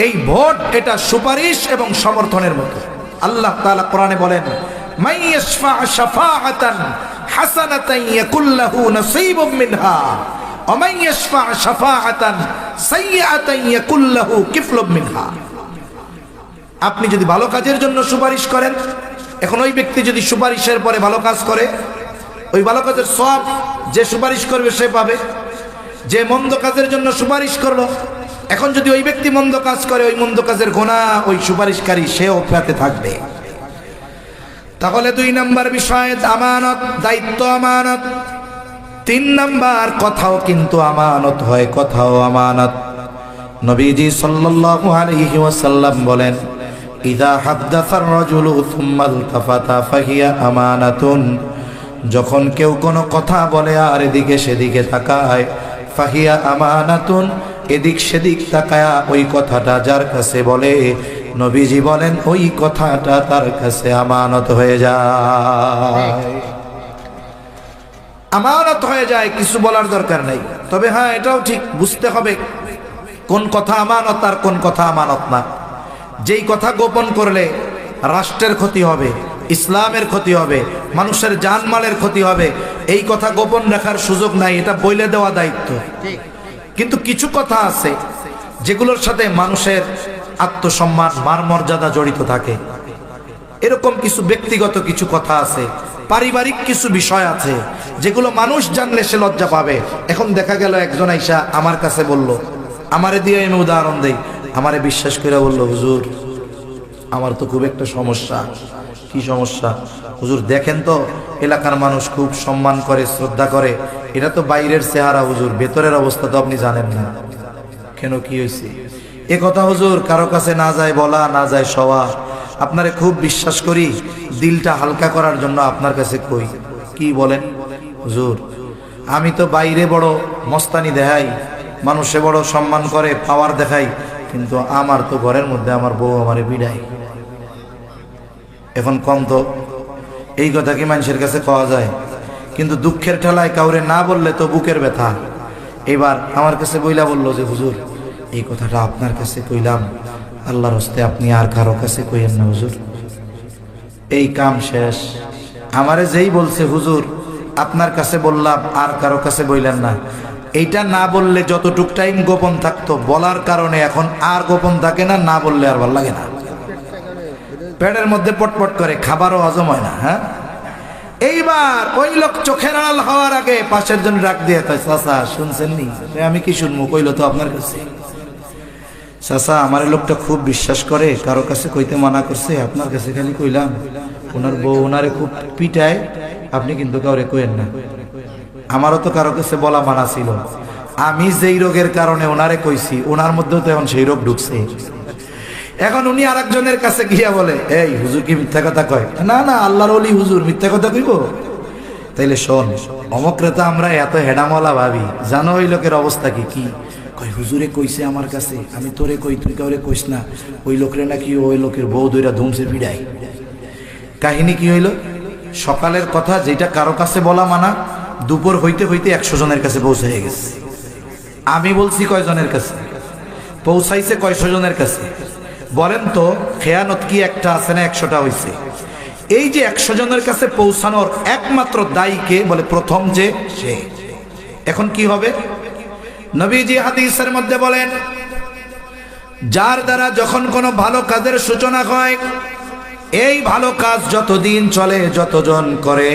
এই ভোট এটা সুপারিশ এবং সমর্থনের মতো। আল্লাহ তাআলা কোরআনে বলেন, মান ইয়াশফা শাফাআতান হাসানাতান ইয়াকুল লাহু নাসীবুম মিনহা ওয়া মান ইয়াশফা শাফাআতান সাইয়্যাতান ইয়াকুল লাহু কিফলুম মিনহা। আপনি যদি ভালো কাজের জন্য সুপারিশ করেন, এখন ওই ব্যক্তি যদি সুপারিশের পরে ভালো কাজ করে, ওই ভালো কাজের সওয়াব যে সুপারিশ করবে সে পাবে। যে মন্দ কাজের জন্য সুপারিশ করলো, এখন যদি ওই ব্যক্তি মন্দ কাজ করে, ওই মন্দ কাজের গুনাহ ওই সুপারিশকারী সেও পেতে থাকবে। তাহলে 2 নাম্বার বিষয় আমানত, দায়িত্ব আমানত। 3 নাম্বার কথাও কিন্তু আমানত হয়, কথাও আমানত। নবীজি সাল্লাল্লাহু আলাইহি ওয়াসাল্লাম বলেন, ইযা হাদাসার রাজুলু সুম্মা ইলতাফাতা ফাহিয়া আমানাতুন। যখন কেউ কোনো কথা বলে আর এদিকে সেদিকে তাকায়, ফাহিয়া আমানাতুন, এদিক সেদিক তাকায়া ওই কথাটা যার কাছে বলে, নবীজি বলেন ওই কথাটা তার কাছে আমানত হয়ে যায়। আমানত হয়ে যায়, কিছু বলার দরকার নেই। তবে হ্যাঁ, এটাও ঠিক বুঝতে হবে কোন কথা আমানত আর কোন কথা আমানত না। যেই কথা গোপন করলে রাষ্ট্রের ক্ষতি হবে, ইসলামের ক্ষতি হবে, মানুষের জানমালের ক্ষতি হবে, এই কথা গোপন রাখার সুযোগ নাই, এটা বলে দেওয়া দায়িত্ব। কিন্তু কিছু কথা আছে যেগুলোর সাথে মানুষের আত্মসম্মান, মান মর্যাদা জড়িত থাকে। এরকম কিছু ব্যক্তিগত কিছু কথা আছে, পারিবারিক কিছু বিষয় আছে যেগুলো মানুষ জানলে সে লজ্জা পাবে। এখন দেখা গেল একজন আইসা আমার কাছে বলল, আমারে দিয়ে আমি উদাহরণ দেই, আমারে বিশ্বাস করে বলল, হুজুর আমার তো খুব একটা সমস্যা। কি সমস্যা? হুজুর দেখেন তো, এলাকার মানুষ খুব সম্মান করে, শ্রদ্ধা করে, এটা তো বাইরের চেহারা হুজুর, ভেতরের অবস্থা তো আপনি জানেন না। কেন, কি হয়েছে? এ কথা হুজুর কারো কাছে না যায় বলা, না যায় সওয়া। আপনারে খুব বিশ্বাস করি, দিলটা হালকা করার জন্য আপনার কাছে কই। কি বলেন? হুজুর আমি তো বাইরে বড় মস্তানি দেখাই, মানুষে বড় সম্মান করে, পাওয়ার দেখাই, কিন্তু আমার তো ঘরের মধ্যে আমার বউ আমারে বিড়াই। এখন কম তো এই কথা কি মানুষের কাছে পাওয়া যায়? কিন্তু দুঃখের ঠেলায় কাউরে না বললে তো বুকের ব্যথা। এবার আমার কাছে বইলা বললো যে, হুজুর এই কথাটা আপনার কাছে কইলাম, আল্লাহর হস্তে আপনি আর কারো কাছে কইেন না হুজুর। এই কাম শেষ। আমারে যেই বলছে, হুজুর আপনার কাছে বললাম, আর কারো কাছে বইলেন না, এইটা না বললে যতটুক টাইম গোপন থাকতো, বলার কারণে এখন আর গোপন থাকে না, না বললে আর ভালো লাগে না, পেটের মধ্যে পটপট করে, খাবারও হজম হয় না। হ্যাঁ, এইবার ওই লোক চোখের আড়াল হওয়ার আগে পাশের জন ডাক দিয়ে, চাচা শুনছেন নি? আমি কি শুনবো? কইলো তো আপনার কাছে। চাচা আমার লোকটা খুব বিশ্বাস করে, কারো কাছে কইতে মানা করছে, আপনার কাছে খালি কইলাম। ওনার বউ ওনারে খুব পিটায়, আপনি কিন্তু কাউরে কইেন না। আমারও তো কারো কাছে বলা মানা ছিল, আমি যেই রোগের কারণে ওনারে কইছি, ওনার মধ্যেও তো এখন সেই রোগ ঢুকছে। এখন উনি আরেকজনের কাছে গিয়া বলে, এই হুজুর কি মিথ্যা কথা কয়? না না, আল্লাহর ওলি হুজুর মিথ্যা কথা কইব? তাইলে শোন, অমকরে তো আমরা এত হেডামলা ভাবি, জানো ওই লোকের অবস্থা কি? কি কয়? হুজুরে কইছে আমার কাছে, আমি তোরে কই, তুই কাউরে কইস না। ওই লোকরে নাকি ওই লোকের বউ দইরা ধুমছে পিড়াই। কাহিনী কি হইল? সকালের কথা যেটা কারো কাছে বলা মানা, দুপুর হইতে হইতে 100 জনের কাছে পৌঁছে গেছে। আমি বলছি কয়জনের কাছে পৌঁছাইছে? কয়শো জনের কাছে। বলেন তো, খেয়ানত কি একটা আছে না 100টা হইছে? এই যে 100 জনের কাছে পৌঁছানোর একমাত্র দায়ী কে? বলে প্রথম যে সে। এখন কি হবে? নবীজি হাদিসের মধ্যে বলেন, যার দ্বারা যখন কোনো ভালো কাজের সূচনা হয়, এই ভালো কাজ যতদিন চলে, যতজন করে,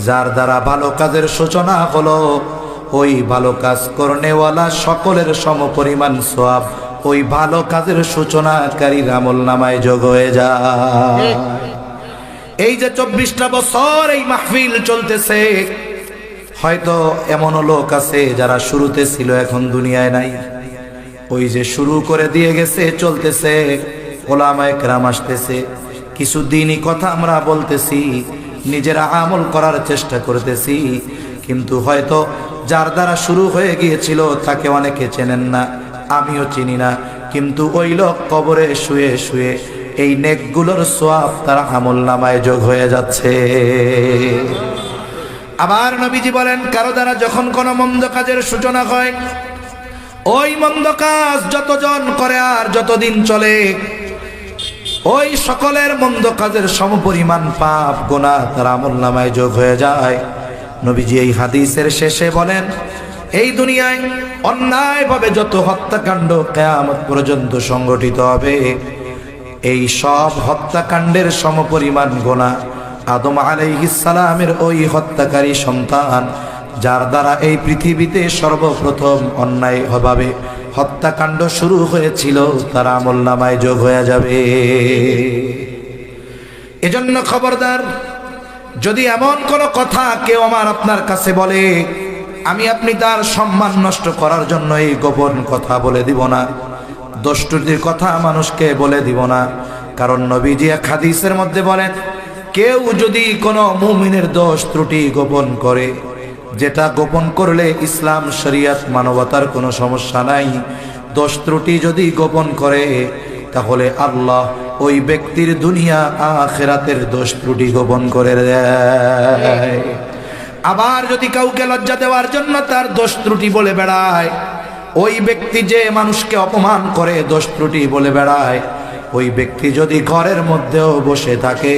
যার দ্বারা ভালো কাজের সূচনা হলো, ওই ভালো কাজ করনেওয়ালা সকলের সমপরিমাণ সওয়াব ওই ভালো কাজের সূচনাকারীর আমলনামায় যোগ হয়ে যায়। এই যে 24টা বছর এই মাহফিল চলতেছে, হয়তো এমনও লোক আছে যারা শুরুতে ছিল এখন দুনিয়ায় নাই। ওই যে শুরু করে দিয়ে গেছে, চলতেছে, ওলামায়ে কেরাম আসতেছে, কিছু দিনই কথা আমরা বলতেছি, নিজেরা আমল করার চেষ্টা করতেছি, কিন্তু হয়তো যার দ্বারা শুরু হয়ে গিয়েছিল তাকে অনেকে চেনেন না, আমিও চিনি না, কিন্তু ওই লোক কবরে শুয়ে শুয়ে এই নেকগুলোর সওয়াব তার আমলনামায় যোগ হয়ে যাচ্ছে। আবার নবীজি বলেন, কারো দ্বারা যখন কোনো মন্দ কাজের সূচনা হয়, ওই মন্দ কাজ যতজন করে আর যতদিন চলে, ওই সকলের মন্দ কাজের সমপরিমাণ পাপ গুনাহ তার আমলনামায় যোগ হয়ে যায়। নবীজি এই হাদিসের শেষে বলেন, এই দুনিয়ায় অন্যায়ভাবে যত হত্যাকাণ্ড কিয়ামত পর্যন্ত সংগঠিত হবে, এই সব হত্যাকাণ্ডের সমপরিমাণ গুনাহ আদম আলাইহিস সালামের ওই হত্যাকারী সন্তান, যার দ্বারা এই পৃথিবীতে সর্বপ্রথম অন্যায়ভাবে হত্যাকাণ্ড শুরু হয়েছিল, তার আমলনামায় যোগ হয়ে যাবে। এজন্য খবরদার, যদি এমন কোনো কথা কেউ আমার আপনার কাছে বলে, আমি আপনি তার সম্মান নষ্ট করার জন্য এই গোপন কথা বলে দিব না, দোষটুটির কথা মানুষকে বলে দিব না। কারণ নবীজি এক হাদিসের মধ্যে বলেন, কেউ যদি কোনো মুমিনের দোষ ত্রুটি গোপন করে, যেটা গোপন করলে ইসলাম শরিয়ত মানবতার কোনো সমস্যা নাই, দোষ ত্রুটি যদি গোপন করে, তাহলে আল্লাহ ওই ব্যক্তির দুনিয়া আখিরাতের দোষ ত্রুটি গোপন করে দেয়। আবার যদি কাউকে লজ্জা দেওয়ার জন্য তার দোষ ত্রুটি বলে বেড়ায়, ওই ব্যক্তি যে মানুষকে অপমান করে দোষ ত্রুটি বলে বেড়ায়, ওই ব্যক্তি যদি ঘরের মধ্যেও বসে থাকে,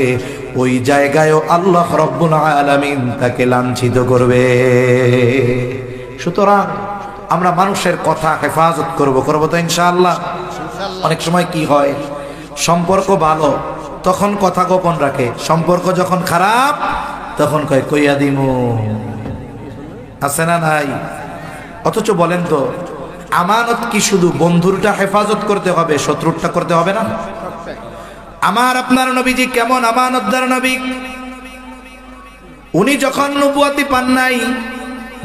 ওই জায়গায়ও আল্লাহ রব্বুল আলামিন তাকে লাঞ্ছিত করবে। সুতরাং আমরা মানুষের কথা হেফাজত করব তো ইনশাআল্লাহ। অনেক সময় কি হয়, সম্পর্ক ভালো তখন কথা গোপন রাখে, সম্পর্ক যখন খারাপ তখন কইয়া দিমু, আছে না নাই? অথচ বলেন তো, আমানত কি শুধু বন্ধুরটা হেফাজত করতে হবে, শত্রুরটা করতে হবে না? আমার আপনার নবীজি কেমন আমানতদার নবী। উনি যখন নবুয়তি পান নাই,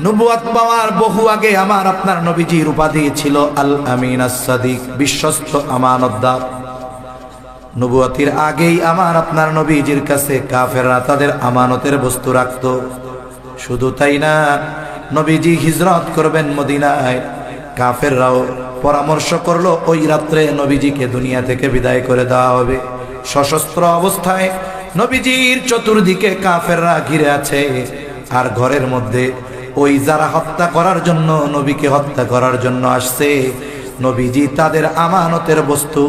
নবুয়ত পাওয়ার বহু আগে আমার আপনার নবীজির উপাধি ছিল আল আমিন আস-সাদিক, বিশ্বস্ত আমানতদার। নবুয়তির আগেই আমার আপনার নবীজির কাছে কাফেররা তাদের আমানতের বস্তু রাখত। শুধু তাই না, নবীজি হিজরত করবেন মদিনায়, কাফেররাও পরামর্শ করলো ওই রাত্রে নবীজিকে দুনিয়া থেকে বিদায় করে দেওয়া হবে। সশস্ত্র অবস্থায় নবীজির চতুর্দিকে কাফেররা ঘিরে আছে, আর ঘরের মধ্যে ওই যারা হত্যা করার জন্য, নবীকে হত্যা করার জন্য আসছে, নবীজি তাদের আমানতের বস্তু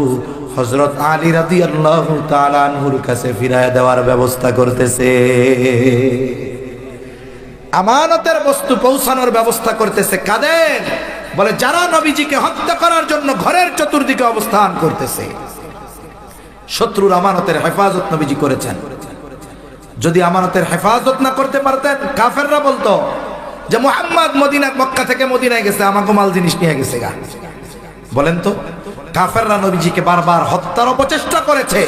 হযরত আলী রাদিয়াল্লাহু তাআলা আনহুর কাছে ফিরায় দেওয়ার ব্যবস্থা করতেছে। আমানতের বস্তু পৌঁছানোর ব্যবস্থা করতেছে কাদের? বলে যারা নবীজিকে হত্যা করার জন্য ঘরের চতুর্দিকে অবস্থান করতেছে। শত্রুর আমানতের হেফাজত নবীজি করেছেন। যদি আমানতের হেফাজত না করতে পারতেন, কাফেররা বলতো যে মুহাম্মদ মক্কা থেকে মদিনায় গেছে, আমাকে মাল জিনিস নিয়ে গেছে গা। বলেন তো, কাফেররা নবীজিকে বারবার হত্যার অপচেষ্টা করেছে,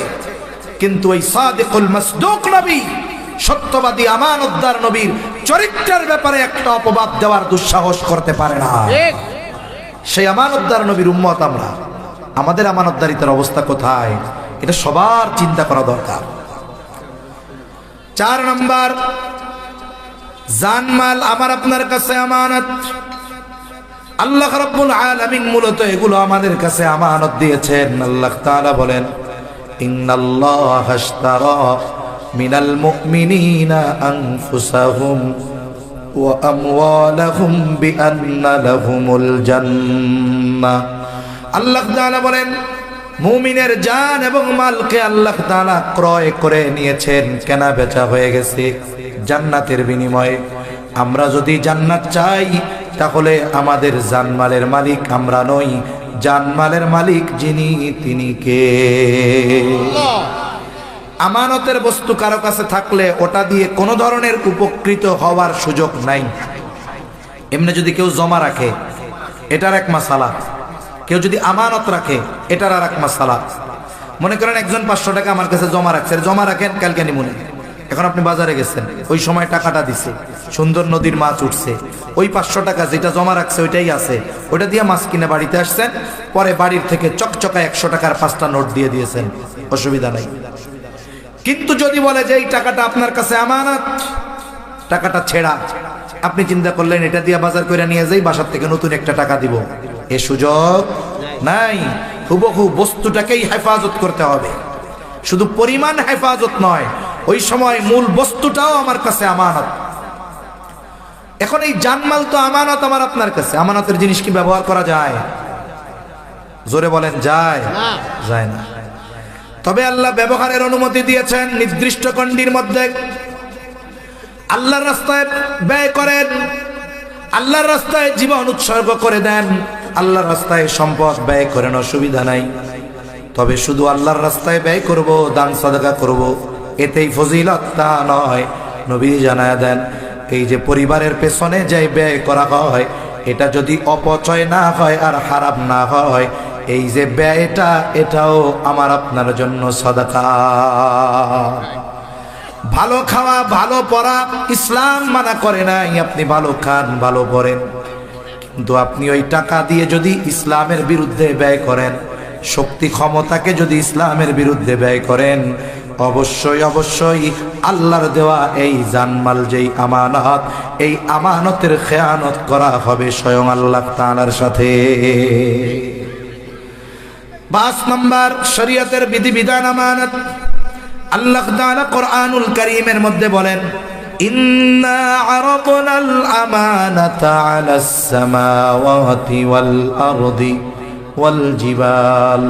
কিন্তু ওই সাদিকুল মাসদুক নবী, সত্যবাদী আমানতদার নবীর চরিত্রের ব্যাপারে একটা অপবাদ দেওয়ার দুঃসাহস করতে পারে না। সেই আমানতদার নবীর উম্মত আমরা, আমাদের আমানতদারিতার অবস্থা কোথায়? এটা সবার চিন্তা করা দরকার। 4 নাম্বার, জানমাল আমার আপনার কাছে আমানত। আল্লাহ রাব্বুল আলামিন মূলত এগুলো আমাদের কাছে আমানত দিয়েছেন। আল্লাহ তাআলা বলেন, ইন্নাল্লাহা আশতারা মিনাল মুমিনিনা আনফুসাহুম ওয়া আমওয়ালাহুম বিআন্না লাহুমুল জান্নাহ। আল্লাহ তাআলা বলেন, মুমিনের জান এবং মালকে আল্লাহ তাআলা ক্রয় করে নিয়েছেন, কেনা বেচা হয়ে গেছে জান্নাতের বিনিময়ে। আমরা যদি জান্নাত চাই, তাহলে আমাদের জানমালের মালিক আমরা নই, জানমালের মালিক যিনি তিনি কে? আমানতের বস্তু কারো কাছে থাকলে ওটা দিয়ে কোনো ধরনের উপকৃত হওয়ার সুযোগ নাই। এমনি যদি কেউ জমা রাখে এটার এক মাসালা, কেউ যদি আমানত রাখে এটার আর এক মাসালা। মনে করেন একজন 500 টাকা আমার কাছে জমা রাখছে, জমা রাখেন কালকে নিমুনে। এখন আপনি বাজারে গেছেন, ওই সময় টাকাটা দিছে, সুন্দর নদীর মাছ উঠছে, ওই 500 টাকা যেটা জমা রাখছে ওইটাই আছে, ওইটা দিয়ে মাছ কিনে বাড়িতে আসছেন, পরে বাড়ির থেকে চকচকা 100 টাকার 5টা নোট দিয়ে দিয়েছেন, অসুবিধা নাই। কিন্তু যদি বলে যে এই টাকাটা আপনার কাছে আমানত, টাকাটা ছেড়া, আপনি চিন্তা করলেন এটা দিয়ে বাজার করে নিয়ে যাই, বাসার থেকে নতুন একটা টাকা দিব, এ সুযোগ নাই। হুবহু বস্তুটাকেই হেফাজত করতে হবে, শুধু পরিমাণ হেফাজত নয়, ওই সময় মূল বস্তুটাও আমার কাছে আমানত। এখন এই জানমাল তো আমানত আমার আপনার কাছে, আমানতের জিনিস কি ব্যবহার করা যায়? জোরে বলেন যায়? যায় না। তবে আল্লাহ ব্যবহারের অনুমতি দিয়েছেন নির্দিষ্ট গণ্ডির মধ্যে। আল্লাহর রাস্তায় ব্যয় করেন, আল্লাহর রাস্তায় জীবন উৎসর্গ করে দেন, আল্লাহর রাস্তায় সম্পদ ব্যয় করেন, অসুবিধা নাই। তবে শুধু আল্লাহর রাস্তায় ব্যয় করব, দান সাদাকা করব, এতেই ফজিলত তা নয়। নবী জানায় দেন এই যে পরিবারের পেছনে যে ব্যয় করা হয়, এটা যদি অপচয় না হয় আর হারাম না হয়, এই যে ব্যয়টা এটাও আমার আপনার জন্য সাদাকা। ভালো খাওয়া, ভালো পড়া ইসলাম মানা করে নাই, আপনি ভালো খান, ভালো পড়েন, কিন্তু আপনি ওই টাকা দিয়ে যদি ইসলামের বিরুদ্ধে ব্যয় করেন, শক্তি ক্ষমতাকে যদি ইসলামের বিরুদ্ধে ব্যয় করেন, অবশ্যই অবশ্যই আল্লাহর দেওয়া এই জানমাল যেই আমানত, এই আমানতের খেয়ানত করা হবে স্বয়ং আল্লাহ তাআলার সাথে। 5 নম্বর শরীয়তের বিধিবিধান আমানত। আল্লাহ তাআলা কোরআনুল কারীমের মধ্যে বলেন, ইন্না আরাদনাল আমানাতা আলাস সামাওয়াতি ওয়াল আরদি ওয়াল জিবাল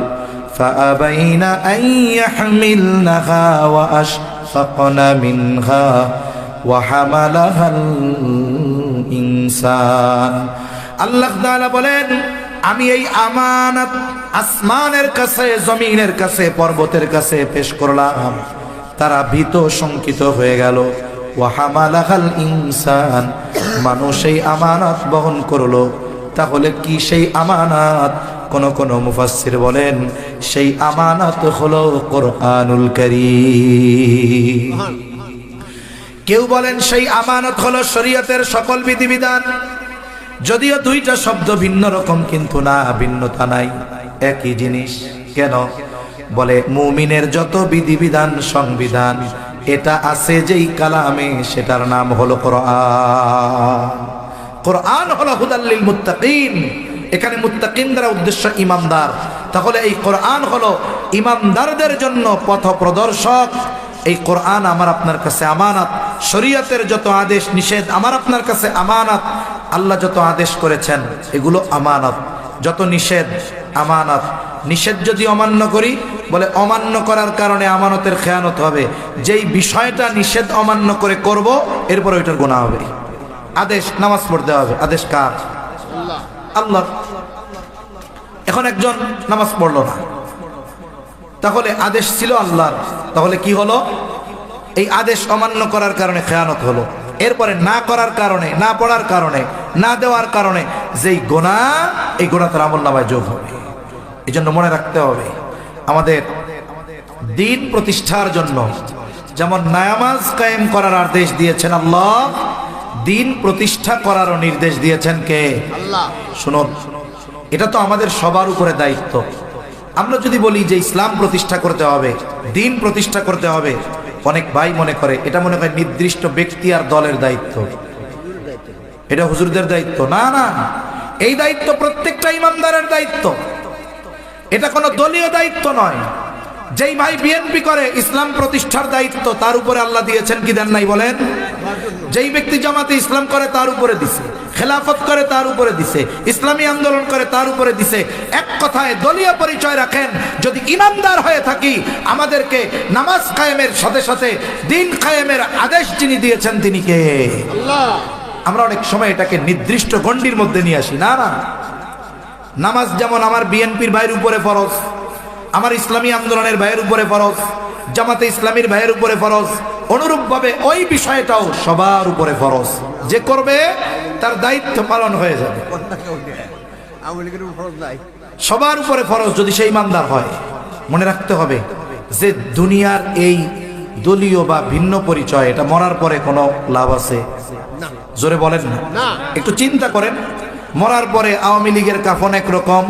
فأبين أن يحملنها وأشفقن منها وحملها الإنسان। আল্লাহ তাআলা বলেন আমি এই আমানত আসমানের কাছে, জমিনের কাছে, পর্বতের কাছে পেশ করলাম, তারা ভীত শঙ্কিত হয়ে গেল। ওয়াহামালাহাল ইনসান, মানুষ এই আমানত বহন করলো। তাহলে কি সেই আমানত? কোন কোন মুফাসসির বলেন সেই আমানত হলো কোরআনুল কারীম। কেউ বলেন সেই আমানত হলো শরীয়তের সকল বিধিবিধান। যদিও দুইটা শব্দ ভিন্ন রকম, কিন্তু না, ভিন্নতা নাই, একই জিনিস। কেন? বলে মুমিনের যত বিধিবিধান, সংবিধান, এটা আছে যেই কালামে, সেটার নাম হলো কোরআন। কোরআন হলো হুদাল লিল মুত্তাকিন। এখানে মুত্তাকিন দ্বারা উদ্দেশ্য ইমানদার। তাহলে এই কোরআন হলো ইমানদারদের জন্য পথ প্রদর্শক। এই কোরআন আমার আপনার কাছে আমানত। শরীয়তের যত আদেশ নিষেধ আমার আপনার কাছে আমানত। আল্লাহ যত আদেশ করেছেন এগুলো আমানত, যত নিষেধ আমানত। নিষেধ যদি অমান্য করি, বলে অমান্য করার কারণে আমানতের খেয়ানত হবে। যেই বিষয়টা নিষেধ অমান্য করে করব, এরপর ওইটার গুনাহ হবে। আদেশ নামাজ পড়তে হবে, আদেশ কার? আল্লাহ। এখন একজন নামাজ পড়লো না, তাহলে আদেশ ছিল আল্লাহর, তাহলে কি হলো? এই আদেশ অমান্য করার কারণে খেয়ানত হলো। এরপরে না করার কারণে, না পড়ার কারণে, না দেওয়ার কারণে যেই গুনাহ, এই গুনাহ তার আমলনামায় যোগ হবে। এই জন্য মনে রাখতে হবে, আমাদের দিন প্রতিষ্ঠার জন্য যেমন নামাজ কায়েম করার আদেশ দিয়েছেন আল্লাহ, দিন প্রতিষ্ঠা করারও নির্দেশ দিয়েছেন কে? আল্লাহ। শুনুন, এটা তো আমাদের সবার উপরে দায়িত্ব। আমরা যদি বলি যে ইসলাম প্রতিষ্ঠা করতে হবে, দিন প্রতিষ্ঠা করতে হবে, অনেক ভাই মনে করে এটা মনে হয় নির্দিষ্ট ব্যক্তি আর দলের দায়িত্ব, এটা হুজুরদের দায়িত্ব। না না, এই দায়িত্ব প্রত্যেকটা ইমানদারের দায়িত্ব। এটা কোনো দলীয় দায়িত্ব নয়। যেই ভাই বিএনপি করে, ইসলাম প্রতিষ্ঠার দায়িত্ব তার উপরে আল্লাহ দিয়েছেন কি দেন নাই বলেন? যেই ব্যক্তি জামাতে ইসলাম করে তার উপরে দিছে, খেলাফত করে তার উপরে দিছে, ইসলামী আন্দোলন করে তার উপরে দিছে। এক কথায় দলীয় পরিচয় রাখেন। যদি ইমানদার হয়ে থাকি, আমাদেরকে নামাজ কায়েমের সাথে সাথে দিন কায়েমের আদেশ যিনি দিয়েছেন তিনি কে? আল্লাহ। আমরা অনেক সময় এটাকে নির্দিষ্ট গণ্ডির মধ্যে নিয়ে আসি। না না, নামাজ যেমন আমার বিএনপির ভাইয়ের উপরে ফরজ, আমার ইসলামী আন্দোলনের ভাইয়ের উপরে ফরজ, জামাতে ইসলামীর ভাইয়ের উপরে ফরজ, অনুরূপভাবে ওই বিষয়টাও সবার উপরে ফরজ। যে করবে তার দায়িত্ব পালন হয়ে যাবে। সবার উপরে ফরজ যদি সেই ইমানদার হয়। মনে রাখতে হবে যে দুনিয়ার এই দলীয় বা ভিন্ন পরিচয় এটা মরার পরে কোনো লাভ আছে? জোরে বলেন না। একটু চিন্তা করেন, মরার পরে আওয়ামী লীগের কাফন একরকম,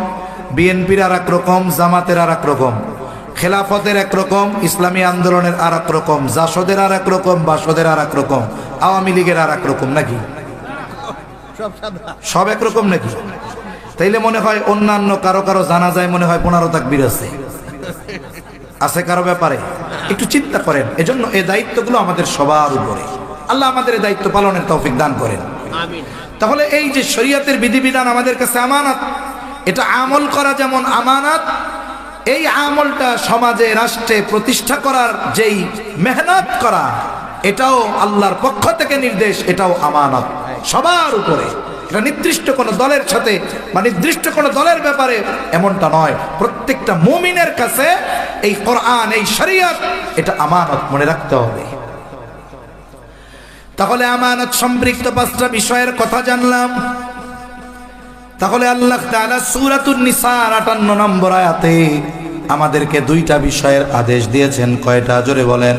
বিএনপির আর এক রকম, জামাতের আর এক রকম, খেলাফতের এক রকম, ইসলামী আন্দোলনের আর এক রকম, জাসদের আর এক রকম, বাসদের আর এক রকম, আওয়ামী লীগের আর এক রকম, নাকি সব একরকম নাকি? তাইলে মনে হয় অন্যান্য কারো কারো জানা যায় মনে হয় 15 তাকবীর আছে আছে কারো ব্যাপারে। একটু চিন্তা করেন। এজন্য এই দায়িত্বগুলো আমাদের সবার উপরে। আল্লাহ আমাদের এই দায়িত্ব পালনের তৌফিক দান করেন। আমিন। তাহলে এই যে শরীয়তের বিধিবিধান আমাদের কাছে আমানত, এটা আমল করা যেমন আমানত, এই আমলটা সমাজে রাষ্ট্রে প্রতিষ্ঠা করার যেই মেহনত করা, এটাও আল্লাহর পক্ষ থেকে নির্দেশ, এটাও আমানত সবার উপরে। এটা নির্দিষ্ট কোনো দলের সাথে বা নির্দিষ্ট কোনো দলের ব্যাপারে এমনটা নয়। প্রত্যেকটা মুমিনের কাছে এই কোরআন, এই শরীয়ত, এটা আমানত, মনে রাখতে হবে। তাহলে আমানত সম্পৃক্ত 5টা বিষয়ের কথা জানলাম। তাহলে আল্লাহ তাআলা সূরাতুন নিসার 58 নম্বর আয়াতে আমাদেরকে 2টা বিষয়ের আদেশ দিয়েছেন। কয়টা? জোরে বলেন,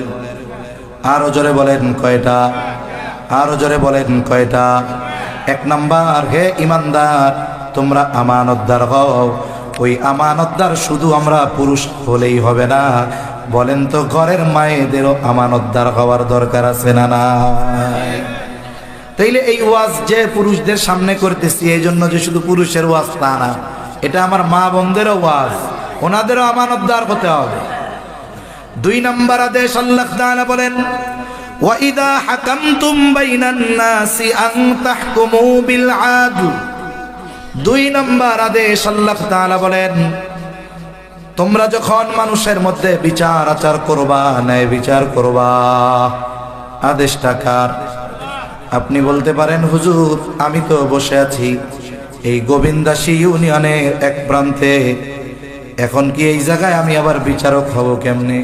আরো জোরে বলেন কয়টা? আরো জোরে বলেন কয়টা? 1 নাম্বার, হে ইমানদার তোমরা আমানতদার হও। ওই আমানতদার শুধু আমরা পুরুষ হলেই হবে না, বলেন তো ঘরের মায়েদেরও আমানতদার হওয়ার দরকার আছে না নাই? তাইলে এই ওয়াজ যে পুরুষদের সামনে করতেছি এই জন্য যে শুধু পুরুষের ওয়াজ তা না, এটা আমার মা বোনদেরও ওয়াজ, ওনাদেরও আমানতদার হতে হবে। 2 নম্বর আদেশ আল্লাহ তাআলা বলেন, وَإِذَا حَكَمْتُمْ بَيْنَ النَّاسِ أَن تَحْكُمُوا بِالْعَدْلِ। 2 নম্বর আদেশ আল্লাহ তাআলা বলেন, তোমরা যখন মানুষের মধ্যে বিচার আচার করবা, ন্যায় বিচার করবা। আদেশটা কার? আপনি বলতে পারেন, হুজুর আমি তো বসে আছি এই গোবিন্দাসী ইউনিয়নের এক প্রান্তে, এখন কি এই জায়গায় আমি আবার বিচারক হব কেমনে?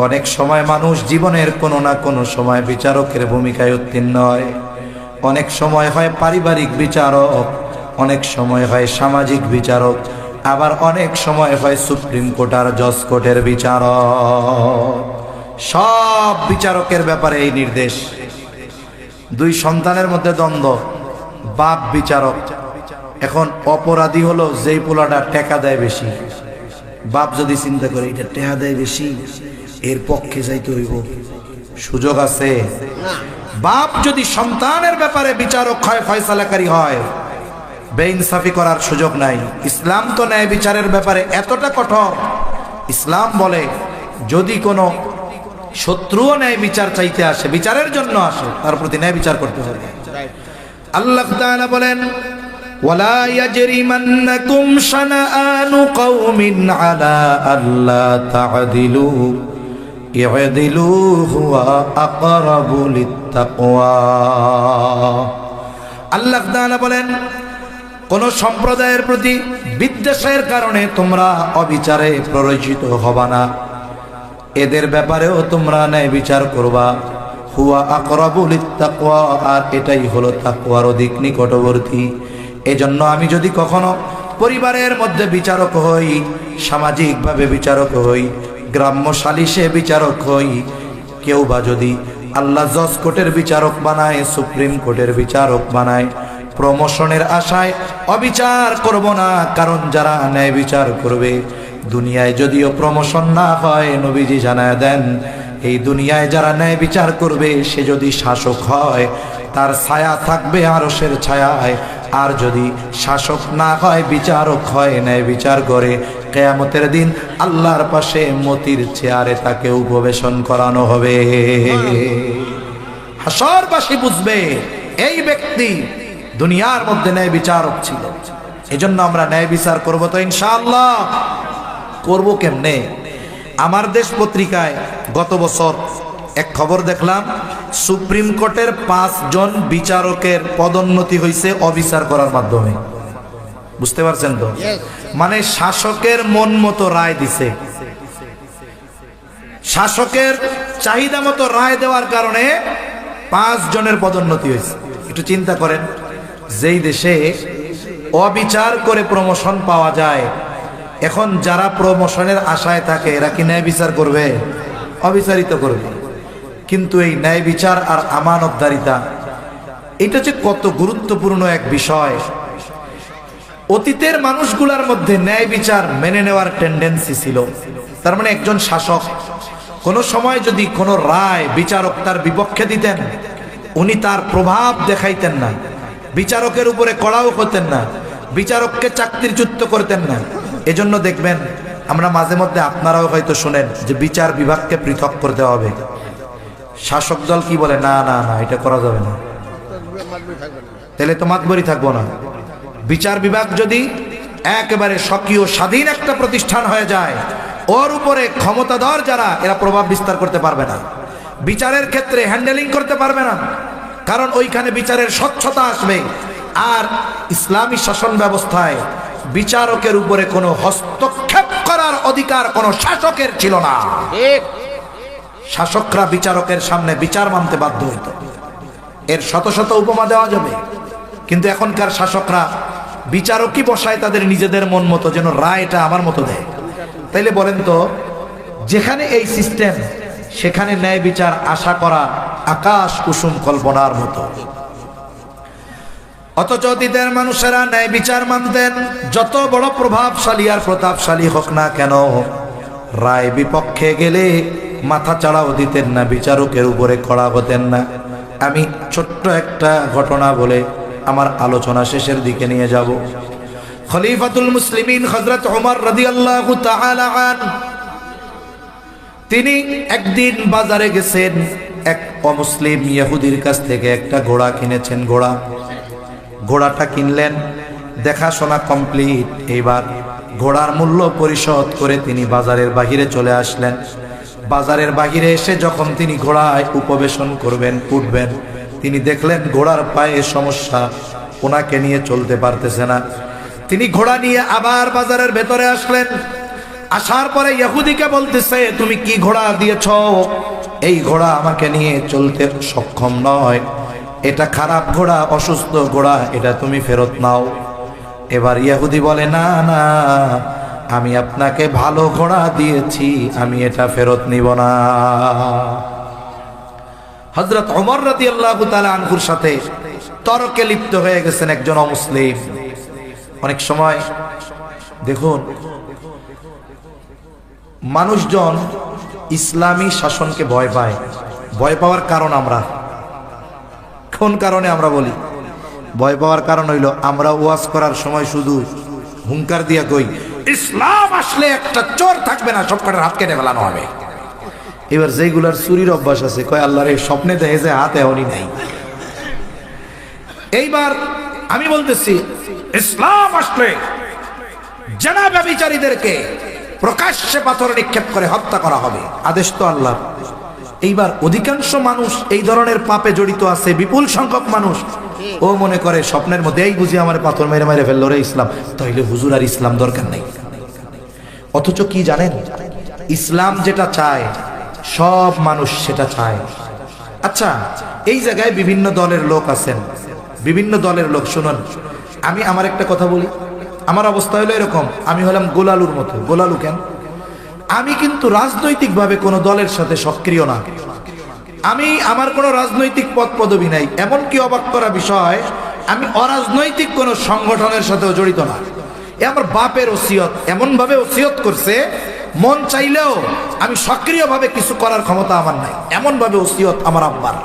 অনেক সময় মানুষ জীবনের কোনো না কোনো সময় বিচারকের ভূমিকায় উত্তীর্ণ হয়। অনেক সময় হয় পারিবারিক বিচারক, অনেক সময় হয় সামাজিক বিচারক, আবার অনেক সময় হয় সুপ্রিম কোর্ট আর জজ কোর্টের বিচারক। সব বিচারকের ব্যাপারে এই নির্দেশ। 2 সন্তানের মধ্যে দ্বন্দ্ব, বাপ বিচারক। এখন অপরাধী হলো যেই পোলাটা টাকা দেয় বেশি। বাপ যদি চিন্তা করে এটা টাকা দেয় বেশি, এর পক্ষে যাইতে হইব, সুযোগ আছে। বাপ যদি সন্তানের ব্যাপারে বিচারক হয়, ফয়সালাকারী হয়, বেইনসাফি করার সুযোগ নাই। ইসলাম তো ন্যায় বিচারের ব্যাপারে এতটা কঠোর, ইসলাম বলে যদি কোনো শত্রুও ন্যায় বিচার চাইতে আসে, বিচারের জন্য আসে, তার প্রতি ন্যায় বিচার করতে হবে। আল্লাহ তাআলা বলেন, ওয়ালা ইয়াজরিমান্নাকুম শানাআনু কওমিন আলা আল্লা তা'দিলু ই'দিলু হুয়া আকরাবু লিত্তাকওয়া। আল্লাহ তাআলা বলেন, কোন সম্প্রদায়ের প্রতি বিদ্বেষের কারণে তোমরা অবিচারে প্ররোচিত হবা না, এদের ব্যাপারেও তোমরা ন্যায় বিচার করবা। হুয়া আকরাবু লিত্তাকওয়া, আর এটাই হলো তাকওয়ার অধিক নিকটবর্তী। এজন্য আমি যদি কখনো পরিবারের মধ্যে বিচারক হই, সামাজিকভাবে বিচারক হই, গ্রাম্য সালিশে বিচারক হই, কেউ বা যদি আল্লাহ জজ কোর্টের বিচারক বানায়, সুপ্রিম কোর্টের বিচারক বানায়, প্রমোশনের আশায় অবিচার করব না। কারণ যারা ন্যায় বিচার করবে, দুনিয়ায় যদিও প্রমোশন না হয়, নবীজি জানায় দেন এই দুনিয়ায় যারা ন্যায় বিচার করবে সে যদি শাসক হয় তার ছায়া থাকবে আরশের ছায়ায়, আর যদি শাসক না হয়, বিচারক হয়, ন্যায় বিচার করে, কিয়ামতের দিন আল্লাহর পাশে মতির চেয়ারে তাকে উপবেশন করানো হবে। হাসরবাসী বুঝবে এই ব্যক্তি দুনিয়ার মধ্যে ন্যায় বিচারক ছিল। এজন্য আমরা ন্যায় বিচার করব তো ইনশাআল্লাহ। করব কেমনে? আমার দেশ পত্রিকায় গত বছর এক খবর দেখলাম, সুপ্রিম কোর্টের 5 জন বিচারকের পদোন্নতি হয়েছে অবিচার করার মাধ্যমে। বুঝতে পারছেন তো? মানে শাসকের মন মতো রায় দিছে। শাসকের চাহিদা মতো রায় দেওয়ার কারণে 5 জনের পদোন্নতি হয়েছে। একটু চিন্তা করেন, যেই দেশে অবিচার করে প্রমোশন পাওয়া যায়, এখন যারা প্রমোশনের আশায় থাকে এরা কি ন্যায় বিচার করবে? অবিচারিত করবে। কিন্তু এই ন্যায় বিচার আর আমানতদারিতা, এটা যে কত গুরুত্বপূর্ণ এক বিষয়। অতীতের মানুষগুলোর মধ্যে ন্যায় বিচার মেনে নেওয়ার টেন্ডেন্সি ছিল। তার মানে একজন শাসক কোনো সময় যদি কোনো রায় বিচারক তার বিপক্ষে দিতেন, উনি তার প্রভাব দেখাইতেন না, বিচারকের উপরে কড়াও হতেন না, বিচারককে চাকরিচ্যুত করতেন না। এজন্য দেখবেন আমরা মাঝে মধ্যে, আপনারাও হয়তো শুনেন যে বিচার বিভাগকে পৃথক করতে হবে। শাসক দল কি বলে, না না না, এটা করা যাবে না, তাহলে তো মাতবরি থাকবো না। বিচার বিভাগ যদি একেবারে স্বকীয় স্বাধীন একটা প্রতিষ্ঠান হয়ে যায়, ওর উপরে ক্ষমতাধর যারা, এরা প্রভাব বিস্তার করতে পারবে না, বিচারের ক্ষেত্রে হ্যান্ডেলিং করতে পারবে না, কারণ ওইখানে বিচারের স্বচ্ছতা আসবে। আর ইসলামী শাসন ব্যবস্থায় বিচারকের উপরে কোনো হস্তক্ষেপ করার অধিকার কোনো শাসকের ছিল না। শাসকরা বিচারকের সামনে বিচার মানতে বাধ্য হইত। এর শত শত উপমা দেওয়া যাবে, কিন্তু এখনকার শাসকরা বিচারকই বসায় তাদের নিজেদের মন মতো, যেন রায়টা আমার মতো দেয়। তাইলে বলেন তো, যেখানে এই সিস্টেম, সেখানে ন্যায় বিচার আশা করা আকাশ কুসুম কল্পনার মতো। অথচ অতীতের মানুষেরা ন্যায় বিচার মানতেন। যত বড় প্রভাবশালী আর প্রতাপশালী হোক না কেন, রায় বিপক্ষে গেলে মাথা চাড়াও দিতেন না, বিচারকের উপরে কড়া হতেন না। আমি ছোট্ট একটা ঘটনা বলে আমার আলোচনা শেষের দিকে নিয়ে যাব। খলিফাতুল মুসলিমিন হযরত ওমর রাদিয়াল্লাহু তাআলা আনহু, তিনি একদিন বাজারে গেছেন, এক অমুসলিম ইহুদির কাছ থেকে একটা ঘোড়া কিনেছেন। ঘোড়াটা কিনলেন, দেখাশোনা কমপ্লিট। এবার ঘোড়ার মূল্য পরিশোধ করে তিনি বাজারের বাহিরে চলে আসলেন। বাজারের বাহিরে এসে যখন তিনি ঘোড়ায় উপবেশন করবেন, উঠবেন, তিনি দেখলেন ঘোড়ার পায়ে সমস্যা, ওনাকে নিয়ে চলতে পারতেছে না। তিনি ঘোড়া নিয়ে আবার বাজারের ভেতরে আসলেন। আসার পরে ইহুদিকে বলতেছে, তুমি কি ঘোড়া দিয়েছ? এই ঘোড়া আমাকে নিয়ে চলতে সক্ষম নয়, এটা খারাপ ঘোড়া, অসুস্থ ঘোড়া, এটা তুমি ফেরত নাও। এবার ইহুদি বলে, না না, আমি আপনাকে ভালো ঘোড়া দিয়েছি, আমি এটা ফেরত নিব না। হযরত ওমর রাদিয়াল্লাহু তাআলা আনহুর সাথে তর্কে লিপ্ত হয়ে গেছেন একজন অমুসলিম। অনেক সময় দেখুন, মানুষজন ইসলামী শাসনকে ভয় পায়। ভয় পাওয়ার কারণ আমরা, কোন কারণে আমরা বলি ভয় পাওয়ার কারণ হইল, আমরা ওয়াজ করার সময় শুধু হুঙ্কার দিয়া কই, ইসলাম আসলে একটা চোর থাকবে না, সব কটার হাত কেটে ফেলানো হবে। এবার যেগুলার চুরির অভ্যাস আছে, কয় আল্লাহর এই স্বপ্নে দেখে যে হাতে এমনই নাই। এইবার আমি বলতেছি, ইসলাম আসলে জানা ব্যভিচারীদেরকে প্রকাশ্যে পাথর নিক্ষেপ করে হত্যা করা হবে, আদেশ তো আল্লাহ। এইবার অধিকাংশ মানুষ এই ধরনের পাপে জড়িত আছে, বিপুল সংখ্যক মানুষ। ও মনে করে স্বপ্নের মধ্যে, এই বুঝি আমার পাথর মেরে মেরে ফেললো রে ইসলাম, তাইলে হুজুর আর ইসলাম দরকার নাই। অথচ কি জানেন, ইসলাম যেটা চায় সব মানুষ সেটা চায়। আচ্ছা, এই জায়গায় বিভিন্ন দলের লোক আছেন, বিভিন্ন দলের লোক। শুনুন, আমি আমার একটা কথা বলি, আমার অবস্থা হলো এরকম, আমি হলাম গোলালুর মতো। গোলালু কেন? আমি কিন্তু রাজনৈতিকভাবে কোনো দলের সাথে সক্রিয় না, আমি আমার কোনো রাজনৈতিক পদ পদবি নাই। এমনকি অবাক করা বিষয়, আমি অরাজনৈতিক কোনো সংগঠনের সাথেও জড়িত না। এ আমার বাপের ওসিয়ত, এমনভাবে ওসিয়ত করছে, মন চাইলেও আমি সক্রিয়ভাবে কিছু করার ক্ষমতা আমার নাই, এমনভাবে ওসিয়ত আমার আব্বার।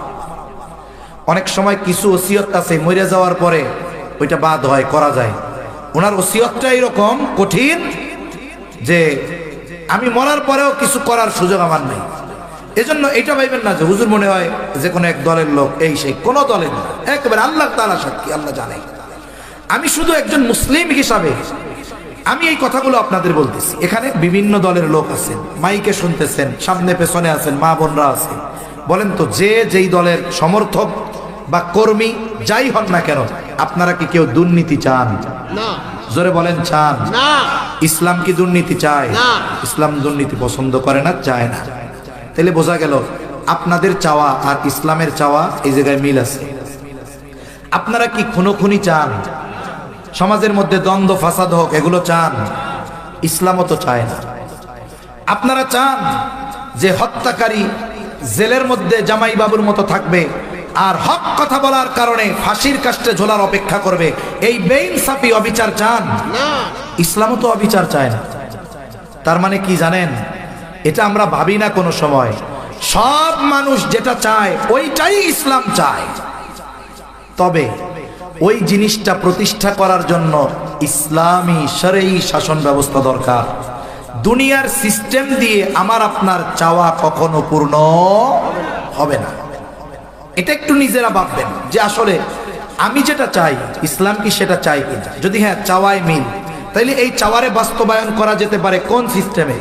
অনেক সময় কিছু ওসিয়ত আছে মরে যাওয়ার পরে ওইটা বাদ হয়, করা যায়। ওনার ওসিয়তটা এরকম কঠিন যে আমি মরার পরেও কিছু করার সুযোগ আমার নেই। এজন্য এটা ভাইবেন না যে হুজুর মনে হয় যে কোনো এক দলের লোক, এই সেই, কোনো দলের না, একেবারে আল্লাহ তাআলা সাক্ষী, আল্লাহ জানে। আমি শুধু একজন মুসলিম হিসাবে আমি এই কথাগুলো আপনাদের বলতেছি। এখানে বিভিন্ন দলের লোক আছেন, মাইকে শুনতেছেন, সামনে পেছনে আছেন, মা বোনরা আছেন। বলেন তো, যে যেই দলের সমর্থক বা কর্মী যাই হন না কেন, আপনারা কি কেউ দুর্নীতি চান? না। জোরে বলেন, চান? না। ইসলাম কি দুর্নীতি চায়? না। ইসলাম দুর্নীতি পছন্দ করে না, চায় না। তাহলে বোঝা গেল আপনাদের চাওয়া আর ইসলামের চাওয়া এই জায়গায় মিল আছে। আপনারা কি খুনোখুনি চান? সমাজের মধ্যে দ্বন্দ্ব ফাসাদ হোক, এগুলো চান? ইসলামও তো চায় না। আপনারা চান যে হত্যাকারী জেলের মধ্যে জামাই বাবুর মতো থাকবে আর হক কথা বলার কারণে ফাঁসির কাস্টে ঝোলার অপেক্ষা করবে, এই বেইনসাফি অবিচার চান? ইসলামও তো অবিচার চায় না। তার মানে কি জানেন, এটা আমরা ভাবি না কোনো সময়। সব মানুষ যেটা চায় ওইটাই ইসলাম চায়, তবে ওই জিনিসটা প্রতিষ্ঠা করার জন্য ইসলামী শরঈ শাসন ব্যবস্থা দরকার। দুনিয়ার সিস্টেম দিয়ে আমার আপনার চাওয়া কখনো পূর্ণ হবে না। এটা একটু নিজেরা ভাববেন যে আসলে আমি যেটা চাই ইসলাম কি সেটা চাই কিনা। যদি হ্যাঁ চাওয়ায় মিল, তাইলে এই চাওয়ারে বাস্তবায়ন করা যেতে পারে কোন সিস্টেমে?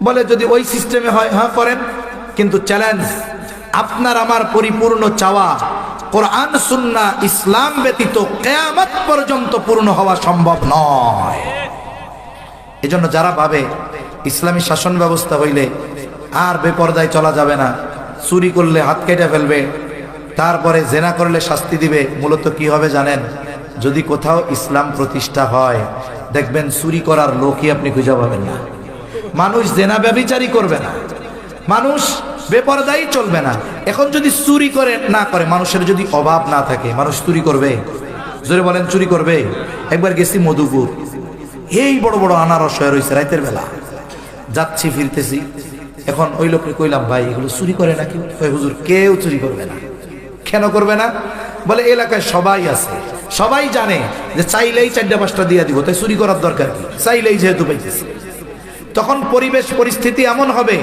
বলে যদি ওই সিস্টেমে হয়, হ্যাঁ করেন, কিন্তু চ্যালেঞ্জ, আপনার আমার পরিপূর্ণ চাওয়া কোরআন সুন্নাহ ইসলাম ব্যতীত কিয়ামত পর্যন্ত পূর্ণ হওয়া সম্ভব নয়। এজন্য যারা ভাবে ইসলামী শাসন ব্যবস্থা হইলে আর বেপরদায় চলা যাবে না, চুরি করলে হাত কেটে ফেলবে, তারপরে জেনা করলে শাস্তি দিবে, মূলত কি হবে জানেন? যদি কোথাও ইসলাম প্রতিষ্ঠা হয় দেখবেন চুরি করার লোকই আপনি খুঁজে পাবেন না, মানুষ জেনা ব্যভিচারী করবে না, মানুষ বেপরদাই চলবে না। এখন যদি চুরি করে না করে, মানুষের যদি অভাব না থাকে, মানুষ চুরি করবে? জোরে বলেন, চুরি করবে? একবার গেছি মধুপুর, এই বড় বড় আনারস হয়ে রয়েছে, রাতের বেলা যাচ্ছি ফিরতেছি, এখন ওই লোককে কইলাম, ভাই এগুলো চুরি করে নাকি? হুজুর কেউ চুরি করবে না। কেন করবে না? বলে এলাকায় সবাই আছে, সবাই জানে যে চাইলেই 4-5টা দিয়ে দিব, তাই চুরি করার দরকার কি, চাইলেই যেহেতু পাইতেছি। তখন পরিবেশ পরিস্থিতি এমন হবে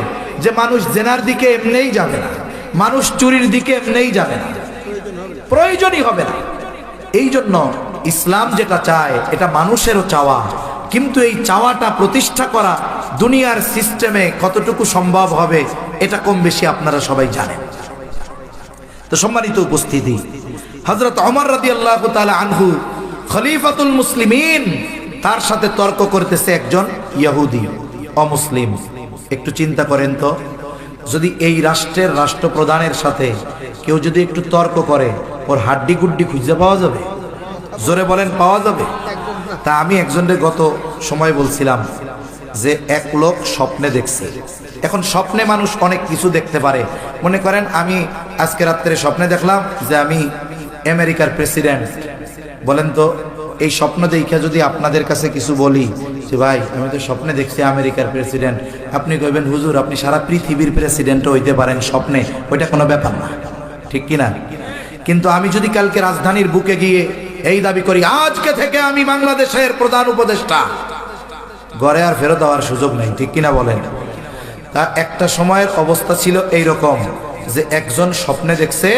যে মানুষ জেনার দিকে এমনিই যাবে না, মানুষ চুরির দিকে এমনিই যাবে না, প্রয়োজনই হবে না। এই জন্য ইসলাম যেটা চায় এটা মানুষেরও চাওয়া, কিন্তু এই চাওয়াটা প্রতিষ্ঠা করা দুনিয়ার সিস্টেমে কতটুকু সম্ভব হবে এটা কম বেশি আপনারা সবাই জানেন। তো সম্মানিত উপস্থিতি, হযরত ওমর রাদিয়াল্লাহু তাআলা আনহু খলিফাতুল মুসলিমিন, তার সাথে তর্ক করতেছে একজন ইহুদি অমুসলিম। একটু চিন্তা করেন তো, যদি এই রাষ্ট্রের রাষ্ট্রপ্রধানের সাথে কেউ যদি একটু তর্ক করে, ওর হাড্ডি গুড্ডি খুঁজে পাওয়া যাবে? জোরে বলেন, পাওয়া যাবে? তা আমি একজনের গত সময় বলছিলাম যে এক লোক স্বপ্নে দেখছে। এখন স্বপ্নে মানুষ অনেক কিছু দেখতে পারে। মনে করেন আমি আজকে রাত্রে স্বপ্নে দেখলাম যে আমি আমেরিকার প্রেসিডেন্ট। বলেন তো, এই স্বপ্ন দেখে যদি আপনাদের কাছে কিছু বলি যে ভাই আমি তো স্বপ্নে দেখছি আমেরিকার প্রেসিডেন্ট, আপনি কইবেন হুজুর আপনি সারা পৃথিবীর প্রেসিডেন্টও হইতে পারেন স্বপ্নে, ওইটা কোনো ব্যাপার না, ঠিক কিনা? কিন্তু আমি যদি কালকে রাজধানীর বুকে গিয়ে এই দাবি করি আজকে থেকে আমি বাংলাদেশের প্রধান উপদেষ্টা, ঘরে আর ফেরত দেওয়ার সুযোগ নেই, ঠিক কিনা বলেন? তা একটা সময়ের অবস্থা ছিল এইরকম যে একজন স্বপ্নে দেখছে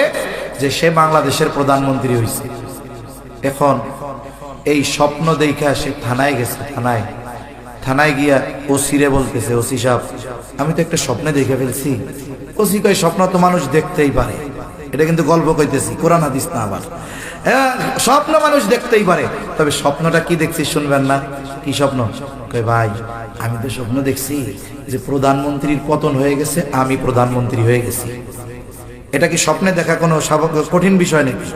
যে সে বাংলাদেশের প্রধানমন্ত্রী হয়েছে। এখন এই স্বপ্ন দেখে সে থানায় গেছে। থানায় গিয়া ওসিরে বলতেছে, ওসি সাহেব আমি তো একটা স্বপ্নে দেখে ফেলছি। ওসি কয় স্বপ্ন তো মানুষ দেখতেই পারে, এটা কিন্তু গল্প কইতেছি, কোরআন হাদিস না। আবার স্বপ্ন মানুষ দেখতেই পারে, তবে স্বপ্নটা কি দেখছি শুনবেন না? কি স্বপ্ন? কয় ভাই আমি তো স্বপ্ন দেখছি যে প্রধানমন্ত্রীর পতন হয়ে গেছে, আমি প্রধানমন্ত্রী হয়ে গেছি। এটা কি স্বপ্নে দেখা কোনো কঠিন বিষয় নাকি?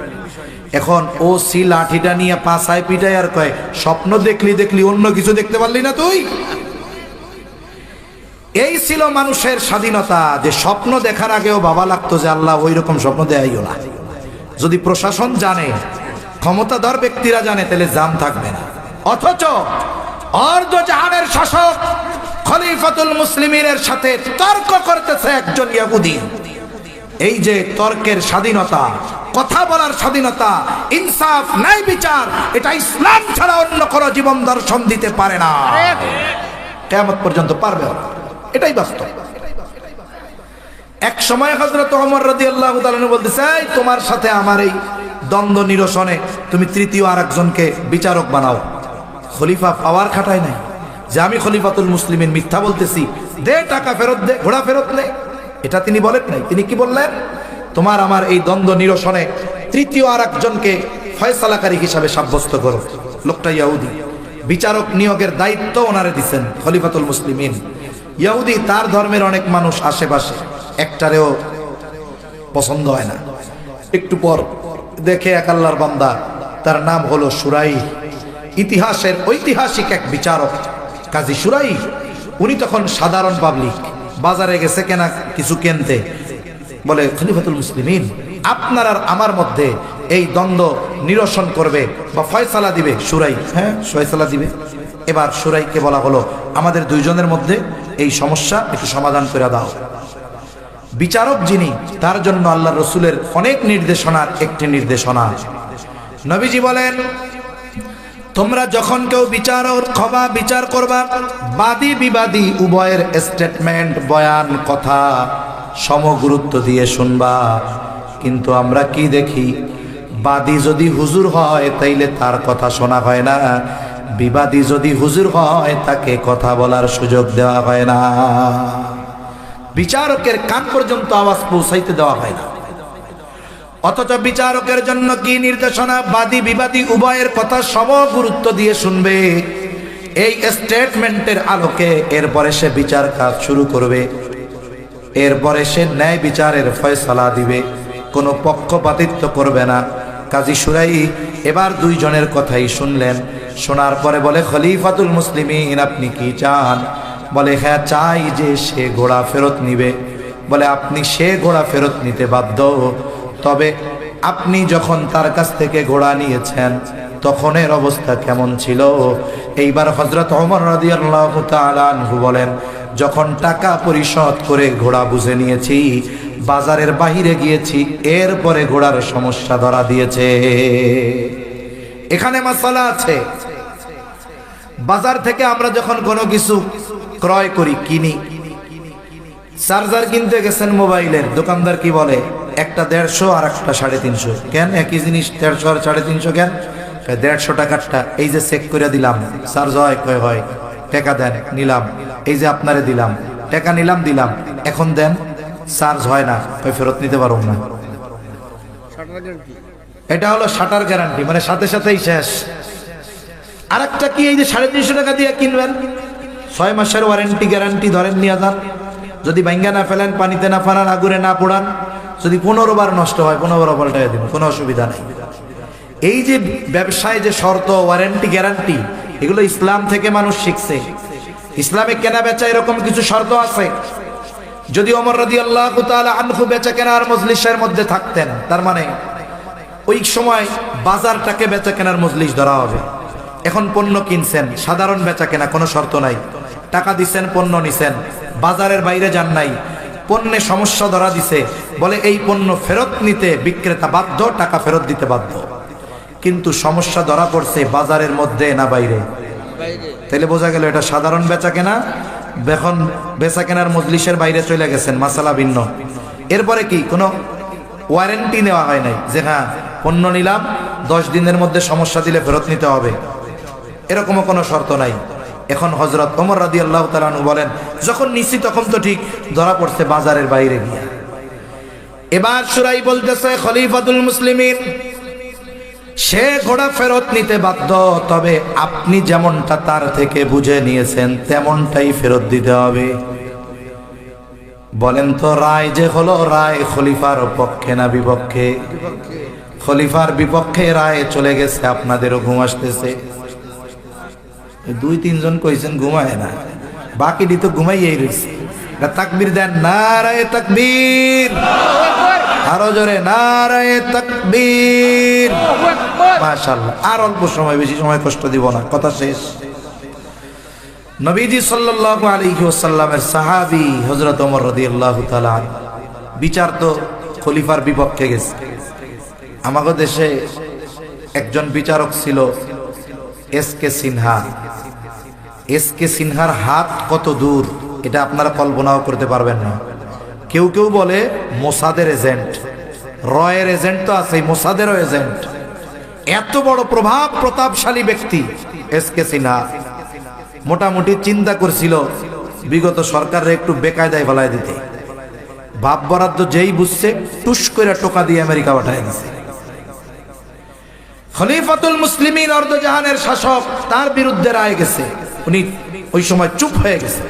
এখন ও সি লাঠিটা নিয়ে পাছায় পিটায় আর কয় স্বপ্ন দেখলি অন্য কিছু দেখতে পারলি না তুই? এই ছিল মানুষের স্বাধীনতা, যে স্বপ্ন দেখার আগেও ভাবা লাগতো যে আল্লাহ ওই রকম স্বপ্ন দেয়াইও না। যদি প্রশাসন জানে, ক্ষমতাধর ব্যক্তিরা জানে, তাহলে জাম থাকবে না। অথচ অর্ধ জাহানের শাসক খলিফাতুল মুসলিমিনের সাথে তর্ক করতেছে একজন ইহুদি। এই যে তর্কের স্বাধীনতা, কথা বলার স্বাধীনতা, ইনসাফ, ন্যায় বিচার, এটা ইসলাম ছাড়া অন্য কোনো জীবন দর্শন দিতে পারে না, কিয়ামত পর্যন্ত পারবে না। এটাই বাস্তব। এক সময় হযরত ওমর রাদিয়াল্লাহু তাআলা বলতেছে, তোমার সাথে আমার এই দ্বন্দ্ব নিরসনে তুমি তৃতীয় আরেকজনকে বিচারক বানাও। খলিফা পাওয়ার খাটায় নাই যে আমি খলিফাতুল মুসলিমিন, মিথ্যা বলতেছি, দে টাকা ফেরত দে, ঘোড়া ফেরত নে, এটা তিনি বলেন নাই। তিনি কি বললেন? তোমার আমার এই দ্বন্দ্ব নিরসনে তৃতীয় আরেকজনকে ফয়সালাকারী হিসাবে সাব্যস্ত করো। লোকটা ইহুদি। বিচারক নিয়োগের দায়িত্ব ওনারে দিচ্ছেন খলিফাতুল মুসলিমিন। ইহুদি তার ধর্মের অনেক মানুষ আশেপাশে, একটারেও পছন্দ হয় না। একটু পর দেখে এক আল্লাহর বান্দা, তার নাম হলো শুরাই, ইতিহাসের ঐতিহাসিক এক বিচারক কাজী শুরাই। উনি তখন সাধারণ পাবলিক, বাজারে গেছে কেনা কিছু কিনতে, বলে খলিফাতুল মুসলিমিন, আপনার আর আমার মধ্যে এই দ্বন্দ্ব নিরসন করবে বা ফয়সালা দিবে শুরাই। হ্যাঁ, ফয়সালা দিবে। এবার শুরাইকে বলা হলো, আমাদের দুইজনের মধ্যে এই সমস্যা একটু সমাধান করে দাও। বিচারক যিনি, তার জন্য আল্লাহ রসুলের অনেক নির্দেশনার একটি নির্দেশনা। নবীজি বলেন, তোমরা যখন কেউ বিচার করবা, বাদী বিবাদী উভয়ের স্টেটমেন্ট, বয়ান, কথা সমগুরুত্ব দিয়ে শুনবা। কিন্তু আমরা কি দেখি, বাদী যদি হুজুর হয় তাইলে তার কথা শোনা হয় না, বিবাদী যদি হুজুর হয় তাকে কথা বলার সুযোগ দেওয়া হয় না, বিচারকের কান পর্যন্ত আওয়াজ পৌঁছাইতে দেওয়া হয় না। অথচ বিচারকের জন্য কি নির্দেশনা, বাদী বিবাদী উভয়ের কথা সমগুরুত্ব দিয়ে শুনবে। এই স্টেটমেন্টের আলোকে এরপরে সে বিচার কাজ শুরু করবে, এরপরে সে ন্যায় বিচারের ফয়সালা দিবে, কোনো পক্ষপাতিত্ব করবে না। কাজী শুরাই এবার দুইজনের কথাই শুনলেন। শোনার পরে বলে, খলিফাতুল মুসলিমিন, আপনি কি চান? বলে, হ্যাঁ চাই যে সে ঘোড়া ফেরত নিবে। বলে, আপনি সে ঘোড়া ফেরত নিতে বাধ্য, তবে আপনি যখন তার কাছ থেকে ঘোড়া নিয়েছেন তখনের অবস্থা কেমন ছিল? এইবার হযরত ওমর রাদিয়াল্লাহু তাআলা আনহু বলেন, যখন টাকা পরিশোধ করে ঘোড়া বুঝে নিয়েছি, বাজারের বাহিরে গিয়েছি, এরপরে ঘোড়ার সমস্যা ধরা দিয়েছে। এখানে মাসালা আছে। বাজার থেকে আমরা যখন কোনো কিছু ক্রয় করি, কিনি, চার্জার কিনতে গেছেন মোবাইলের, দোকানদার কি বলে, একটা 150 আর একটা 350। কেন একই জিনিস 150 আর 350 কেন? 150 টাকারটা এই যে চেক করে দিলাম, চার্জ হয়, কয় হয়, টাকা দেন, নিলাম, এই যে আপনারে দিলাম, টাকা নিলাম, দিলাম, এখন দেন, চার্জ হয় না, কয় ফেরত নিতে পারব না। এটা হলো শাটার গ্যারান্টি, মানে সাথে সাথেই শেষ। আর একটা কি, এই যে 350 টাকা দিয়ে কিনবেন, 6 মাসের ওয়ারেন্টি গ্যারান্টি ধরেন, নিয়ে যান, যদি ভাঙ্গা না ফেলেন, পানিতে না ফানান, আগুনে না পোড়ান, যদি 15 বার নষ্ট হয় 15 বার পাল্টাই দিন, কোনো অসুবিধা নেই। এই যে ব্যবসায় যে শর্ত, ওয়ারেন্টি, গ্যারান্টি, এগুলো ইসলাম থেকে মানুষ শিখছে। ইসলামে কেনা বেচা এরকম কিছু শর্ত আছে। যদি ওমর রাদিয়াল্লাহু তাআলা আনহু বেচা কেনার মজলিসের মধ্যে থাকতেন, তার মানে ওই সময় বাজারটাকে বেচা কেনার মজলিস ধরা হবে। এখন পণ্য কিনছেন, সাধারণ বেচা কেনা, কোনো শর্ত নাই, টাকা দিচ্ছেন, পণ্য নিছেন, বাজারের বাইরে যান নাই, পণ্যে সমস্যা ধরা দিছে, বলে এই পণ্য ফেরত নিতে বিক্রেতা বাধ্য, টাকা ফেরত দিতে বাধ্য। কিন্তু সমস্যা ধরা পড়ছে বাজারের মধ্যে না বাইরে, তাহলে বোঝা গেল এটা সাধারণ বেচা কেনা। এখন বেচা কেনার মজলিসের বাইরে চলে গেছেন, মাসালা ভিন্ন। এরপরে কি, কোনো ওয়ারেন্টি নেওয়া হয় নাই যে হ্যাঁ পণ্য নিলাম, 10 দিনের মধ্যে সমস্যা দিলে ফেরত নিতে হবে, এরকমও কোনো শর্ত নাই। এখন হযরত ওমর রাদিয়াল্লাহু তাআলা আনহু বলেন, যখন নিছি তখন তো ঠিক, ধরা পড়ছে বাজারের বাইরে গিয়া। এবার শুরাই বলতেছে, খলিফাতুল মুসলিমিন, সে ঘোড়া ফেরত নিতে বাধ্য, তবে আপনি যেমনটা তার থেকে বুঝে নিয়েছেন তেমনটাই ফেরত দিতে হবে। বলেন তো, রায় যে হলো, রায় খলিফার পক্ষে না বিপক্ষে? খলিফার বিপক্ষে রায় চলে গেছে, আপনাদেরও ঘুম আসতেছে। 2-3 জন কইছেন ঘুমায় না, বাকিটি তো ঘুমাইয়েই রয়েছে। তাকবীর দেন, নারায়ে তাকবীর, আরো জোরে নারায়ে তাকবীর, মাশাআল্লাহ। আর অল্প সময়, বেশি সময় কষ্ট দিব না, কথা শেষ। নবীজি সাল্লাল্লাহু আলাইহি ওয়াসাল্লামের সাহাবী হযরত ওমর রাদিয়াল্লাহু তাআলা, বিচার তো খলিফার বিপক্ষে গেছে। আমাদের দেশে একজন বিচারক ছিল, এসকে সিনহা। এসকে সিনহার হাত কত দূর এটা আপনারা কল্পনাও করতে পারবেন না। কেউ কেউ বলে মোসাদের এজেন্ট, রয়ের এজেন্ট তো আছে, মোসাদেরও এজেন্ট। এত বড় প্রভাব প্রতাপশালী ব্যক্তি এসকে সিনহা। মোটামুটি চিন্তা করছিল বিগত সরকারের একটু বেকায়দায় ফেলায় দিতে। ভাব বরাদ্দ যেই বুঝছে, টুস করে টোকা দিয়ে আমেরিকা পাঠায় দিছে। খলিফাতুল মুসলিমিন, অর্ধজাহানের শাসক, তার বিরুদ্ধে রায় গেছে, উনি ওই সময় চুপ হয়ে গেছে।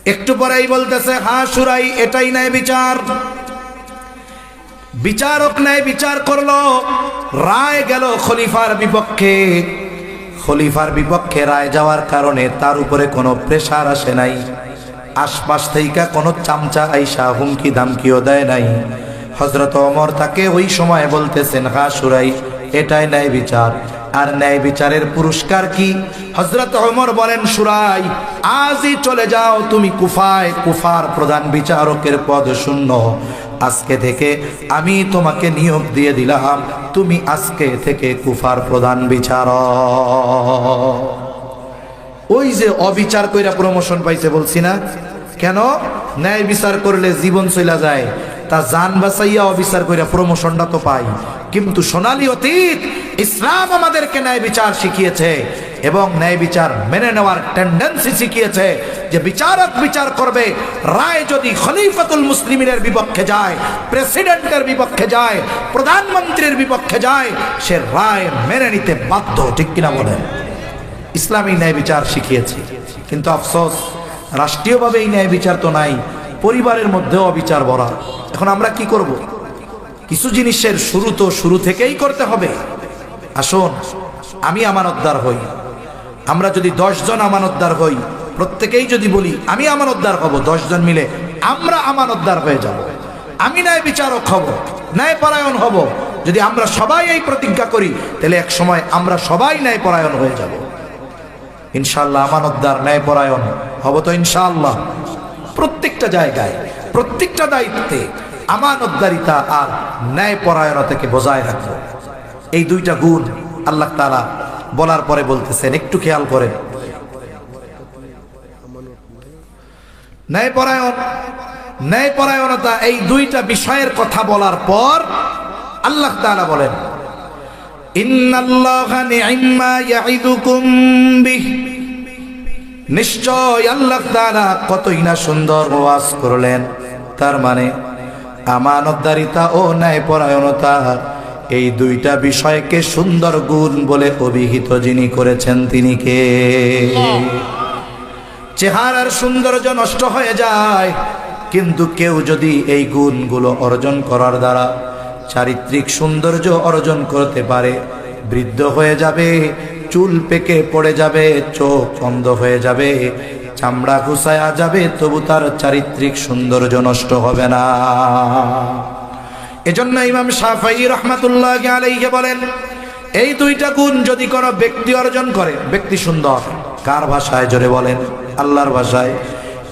একটু পরেই বলতেছে, হ্যাঁ সুরাই, এটাই ন্যায় বিচার। বিচারক ন্যায় বিচার করলো, রায় গেল খলিফার বিপক্ষে। খলিফার বিপক্ষে রায় যাওয়ার কারণে তার উপরে কোনো প্রেসার আসে নাই, আশপাশ থেকে কোনো চামচা আইসা হুমকি ধামকিও দেয় নাই। হযরত ওমর তাকে ওই সময় বলতেছেন, হ্যাঁ সুরাই, এটাই ন্যায় বিচার। আর ন্যায় বিচারের পুরস্কার কি? হযরত ওমর বলেন, সুরাই, আজই চলে যাও তুমি কুফায়, কুফার প্রধান বিচারকের পদ শূন্য। আজকে থেকে আমি তোমাকে নিয়োগ দিয়ে দিলাম, তুমি আজকে থেকে কুফার প্রধান বিচারক। ওই যে অবিচার কইরা প্রমোশন পাইছে বলছি না, কেন? ন্যায় বিচার করলে জীবন চলে যায়, তা জান বাঁচাইয়া অবিচার কইরা প্রমোশনটা তো পাই। কিন্তু সোনালী অতীত ইসলাম আমাদেরকে ন্যায় বিচার শিখিয়েছে এবং ন্যায় বিচার মেনে নেওয়ার টেন্ডেন্সি শিখিয়েছে যে বিচারক বিচার করবে, রায় যদি খলিফাতুল মুসলিমিনের বিপক্ষে যায়, প্রেসিডেন্টের বিপক্ষে যায়, প্রধানমন্ত্রীর বিপক্ষে যায়, সে রায় মেনে নিতে বাধ্য। ঠিক কিনা বলেন? ইসলামী ন্যায় বিচার শিখিয়েছে। কিন্তু আফসোস, রাষ্ট্রীয়ভাবে এই ন্যায় বিচার তো নাই, পরিবারের মধ্যেও অবিচার ভরা। এখন আমরা কি করব? কিছু জিনিসের শুরু তো শুরু থেকেই করতে হবে। আসুন আমি আমানতদার হই, আমরা যদি 10 জন আমানতদার হই, প্রত্যেকেই যদি বলি আমি আমানতদার হব, 10 জন মিলে আমরা আমানতদার হয়ে যাব, আমি ন্যায় বিচারক হব, ন্যায় পরায়ণ হব। যদি আমরা সবাই এই প্রতিজ্ঞা করি, তাহলে এক সময় আমরা সবাই ন্যায় পরায়ণ হয়ে যাব ইনশাআল্লাহ। আমানতদার ন্যায় পরায়ণ হব তো ইনশাআল্লাহ। প্রত্যেকটা জায়গায়, প্রত্যেকটা দায়িত্বে আমানতদারিতা আর ন্যায় পরায়ণতাকে বজায় রাখবো। এই দুইটা গুণ আল্লাহ তাআলা বলার পরে বলতেছেন, একটু খেয়াল করেন। ন্যায়পরায়ণ, ন্যায়পরায়ণতা, এই দুইটা বিষয়ের কথা বলার পর আল্লাহ তাআলা বলেন, ইন্নাল্লাহা নি'ম্মা ইয়া'iদুকুম বিহ। নিশ্চয় আল্লাহ তাআলা কতই না সুন্দর ওয়াজ করলেন। তার মানে আমানতদারিতা ও ন্যায়পরায়ণতা, এই দুইটা বিষয়কে সুন্দর গুণ বলে অভিহিত যিনি করেছেন তিনি কে? চেহারার সৌন্দর্য নষ্ট হয়ে যায়, কিন্তু কেউ যদি এই গুণগুলো অর্জন করার দ্বারা চারিত্রিক সৌন্দর্য অর্জন করতে পারে, বৃদ্ধ হয়ে যাবে, চুল পেকে পড়ে যাবে, চোখ অন্ধ হয়ে যাবে, চামড়া ঘুষায়া যাবে, তবু তার চারিত্রিক সৌন্দর্য নষ্ট হবে না। এজন্য ইমাম শাফিঈ রাহমাতুল্লাহি আলাইহি বলেন, এই দুইটা গুণ যদি কোনো ব্যক্তি অর্জন করে, ব্যক্তি সুন্দর। কার ভাষায়? জোরে বলেন, আল্লাহর ভাষায়।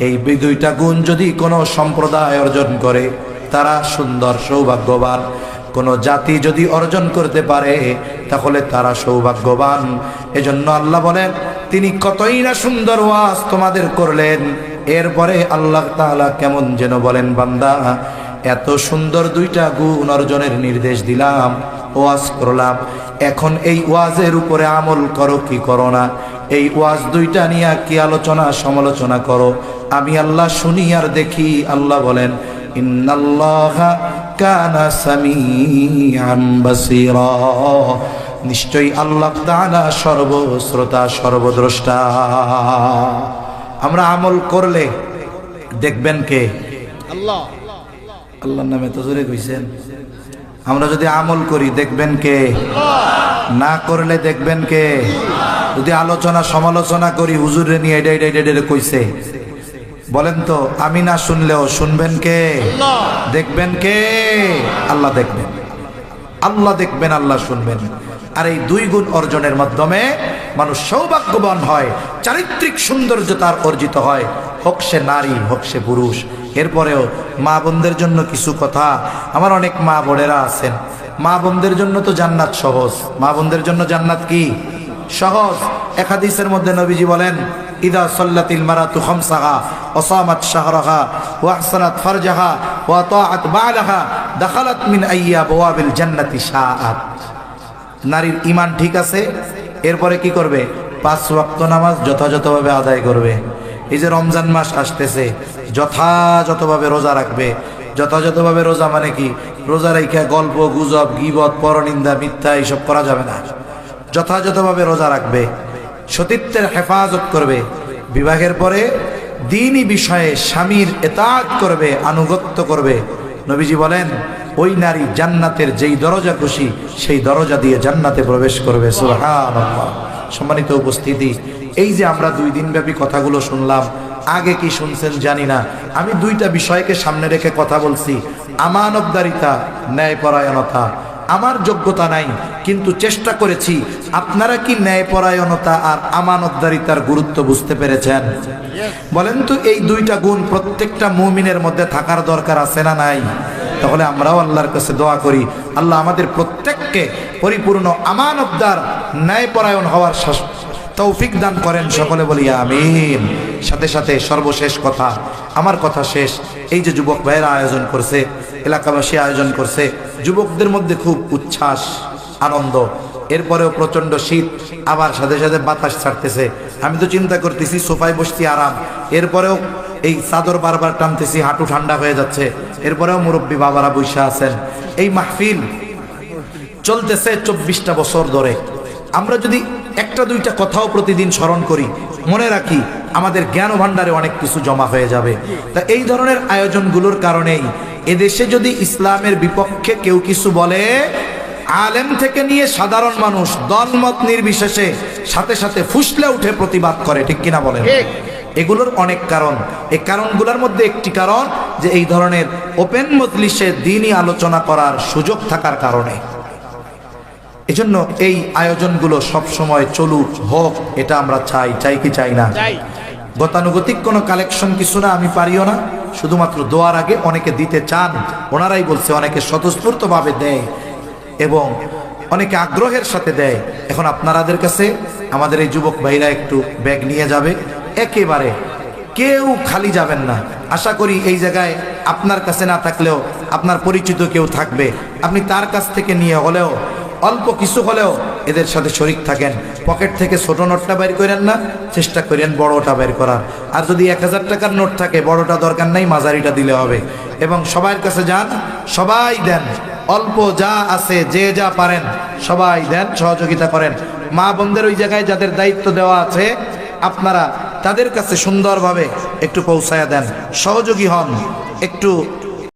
এই দুইটা গুণ যদি কোনো সম্প্রদায় অর্জন করে, তারা সুন্দর, সৌভাগ্যবান। কোনো জাতি যদি অর্জন করতে পারে, তাহলে তারা সৌভাগ্যবান। এজন্য আল্লাহ বলেন, তিনি কতই না সুন্দর ওয়াজ তোমাদের করলেন। এরপরে আল্লাহ তাআলা কেমন যেন বলেন, বান্দা, এত সুন্দর দুইটা গুণ অর্জনের নির্দেশ দিলাম, ওয়াজ করলাম, এখন এই ওয়াজের উপরে আমল করো কি করো না? এই ওয়াজ দুইটা নিয়ে কি আলোচনা সমালোচনা করো? আমি আল্লাহ শুনি আর দেখি। আল্লাহ বলেন, ইন্নাল্লাহা কানা সামিআন বাসীরা। নিশ্চয়ই আল্লাহ তাআলা সর্বশ্রোতা, সর্বদ্রষ্টা। আমরা আমল করলে দেখবেন কে? আল্লাহ। আল্লাহর নামে তো জোরে কইছেন। আমরা যদি আমল করি দেখবেন কে? না করলে দেখবেন কে? যদি আলোচনা সমালোচনা করি, হুজুরে নিয়ে এটা এটা এটা কইছে, বলেন তো, আমি না শুনলেও শুনবেন কে? দেখবেন কে? আল্লাহ দেখবেন, আল্লাহ দেখবেন, আল্লাহ শুনবেন। আর এই দুই গুণ অর্জনের মাধ্যমে মানুষ সৌভাগ্যবান হয়, চারিত্রিক সৌন্দর্য তার অর্জিত হয়, হোক সে নারী, হোক সে পুরুষ। এরপরেও মা বোনদের জন্য কিছু কথা। আমার অনেক মা বোনেরা আছেন, মা বোনদের জন্য তো জান্নাত সহজ। মা বোনদের জন্য জান্নাত কি? সহজ। এক হাদিসের মধ্যে নবীজি বলেন, ইদা সাল্লাতিল মারাতু খামসাহা ওয়া সামাত শাহরাহা ওয়া আহসানাত ফারজাহা ওয়া আতাআত বা'লাহা দাখালাত মিন আইয়া আবওয়াবিল জান্নাতি শাআত। নারীর ঈমান ঠিক আছে, এরপরে কি করবে? 5 ওয়াক্ত নামাজ যথাযথভাবে আদায় করবে। এই যে রমজান মাস আসতেছে, যথাযথভাবে রোজা রাখবে। যথাযথভাবে রোজা মানে কি? রোজা রেখে গল্প গুজব, গীবত, পরনিন্দা, মিথ্যা এইসব করা যাবে না। যথাযথভাবে রোজা রাখবে, সতীত্বের হেফাজত করবে। বিবাহের পরে দ্বীনি বিষয়ে স্বামীর ইতাআত করবে, আনুগত্য করবে, নবীজি বলেন ওই নারী জান্নাতের যেই দরজা খুশি সেই দরজা দিয়ে জান্নাতে প্রবেশ করবে। সুবহানাল্লাহ। সম্মানিত উপস্থিতি, এই যে আমরা 2 দিনব্যাপী কথাগুলো শুনলাম, আগে কি শুনছেন জানি না, আমি 2টা বিষয়কে সামনে রেখে কথা বলছি। আমানতদারিতা, ন্যায়পরায়ণতা। আমার যোগ্যতা নাই, কিন্তু চেষ্টা করেছি। আপনারা কি ন্যায়পরায়ণতা আর আমানতদারিতার গুরুত্ব বুঝতে পেরেছেন? বলেন তো, এই 2টা গুণ প্রত্যেকটা মুমিনের মধ্যে থাকার দরকার আছে না নাই? তাহলে আমরাও আল্লাহর কাছে দোয়া করি, আল্লাহ আমাদের প্রত্যেককে পরিপূর্ণ আমানতদার, ন্যায়পরায়ণ হওয়ার তৌফিক দান করেন। সকলে বলি আমিন। সাথে সাথে সর্বশেষ কথা, আমার কথা শেষ। এই যে যুবক ভাইয়েরা আয়োজন করছে, এলাকাবাসী আয়োজন করছে, যুবকদের মধ্যে খুব উচ্ছ্বাস, আনন্দ। এরপরেও প্রচন্ড শীত, আবার সাথে সাথে বাতাস ছাড়তেছে। আমি তো চিন্তা করতেছি সোফায় বসছি আরাম, এরপরেও এই চাদর বারবার টানতেছি, হাঁটু ঠান্ডা হয়ে যাচ্ছে। এরপরেও মুরব্বী বাবারা বৈশা আছেন। এই মাহফিল চলতেছে 24টা বছর ধরে। আমরা যদি 1-2টা কথাও প্রতিদিন স্মরণ করি, মনে রাখি, আমাদের জ্ঞান ভাণ্ডারে অনেক কিছু জমা হয়ে যাবে। তা এই ধরনের আয়োজনগুলোর কারণেই এদেশে যদি ইসলামের বিপক্ষে কেউ কিছু বলে, আলেম থেকে নিয়ে সাধারণ মানুষ দলমত নির্বিশেষে সাথে সাথে ফুসলে উঠে প্রতিবাদ করে। ঠিক কিনা বলেন? এগুলোর অনেক কারণ। এই কারণগুলোর মধ্যে একটি কারণ যে এই ধরনের ওপেন মজলিসে দ্বীনি আলোচনা করার সুযোগ থাকার কারণে। এজন্য এই আয়োজনগুলো সব সময় চলুক, হোক, এটা আমরা চাই কি চাই না? গতানুগতিক কোনো কালেকশন কিছু না, আমি পারিও না। শুধুমাত্র দোয়ার আগে অনেকে দিতে চান, ওনারাই বলছে, অনেকে স্বতঃস্ফূর্তভাবে দেয় এবং অনেকে আগ্রহের সাথে দেয়। এখন আপনাদের কাছে আমাদের এই যুবক ভাইরা একটু ব্যাগ নিয়ে যাবে, একেবারে কেউ খালি যাবেন না। আশা করি এই জায়গায় আপনার কাছে না থাকলেও আপনার পরিচিত কেউ থাকবে, আপনি তার কাছ থেকে নিয়ে হলেও অল্প কিছু হলেও এদের সাথে শরিক থাকেন। পকেট থেকে ছোট নোটটা বের করেন না, চেষ্টা করেন বড়টা বের করার। আর যদি 1000 টাকার নোট থাকে, বড়টা দরকার নাই, মাঝারিটা দিলে হবে। এবং সবার কাছে যান, সবাই দেন, অল্প যা আছে যে যা পারেন সবাই দেন, সহযোগিতা করেন। মা বোনদের ওই জায়গায় যাদের দায়িত্ব দেওয়া আছে, আপনারা তাদের কাছে সুন্দরভাবে একটু পৌঁছায়া দেন, সহযোগী হন, একটু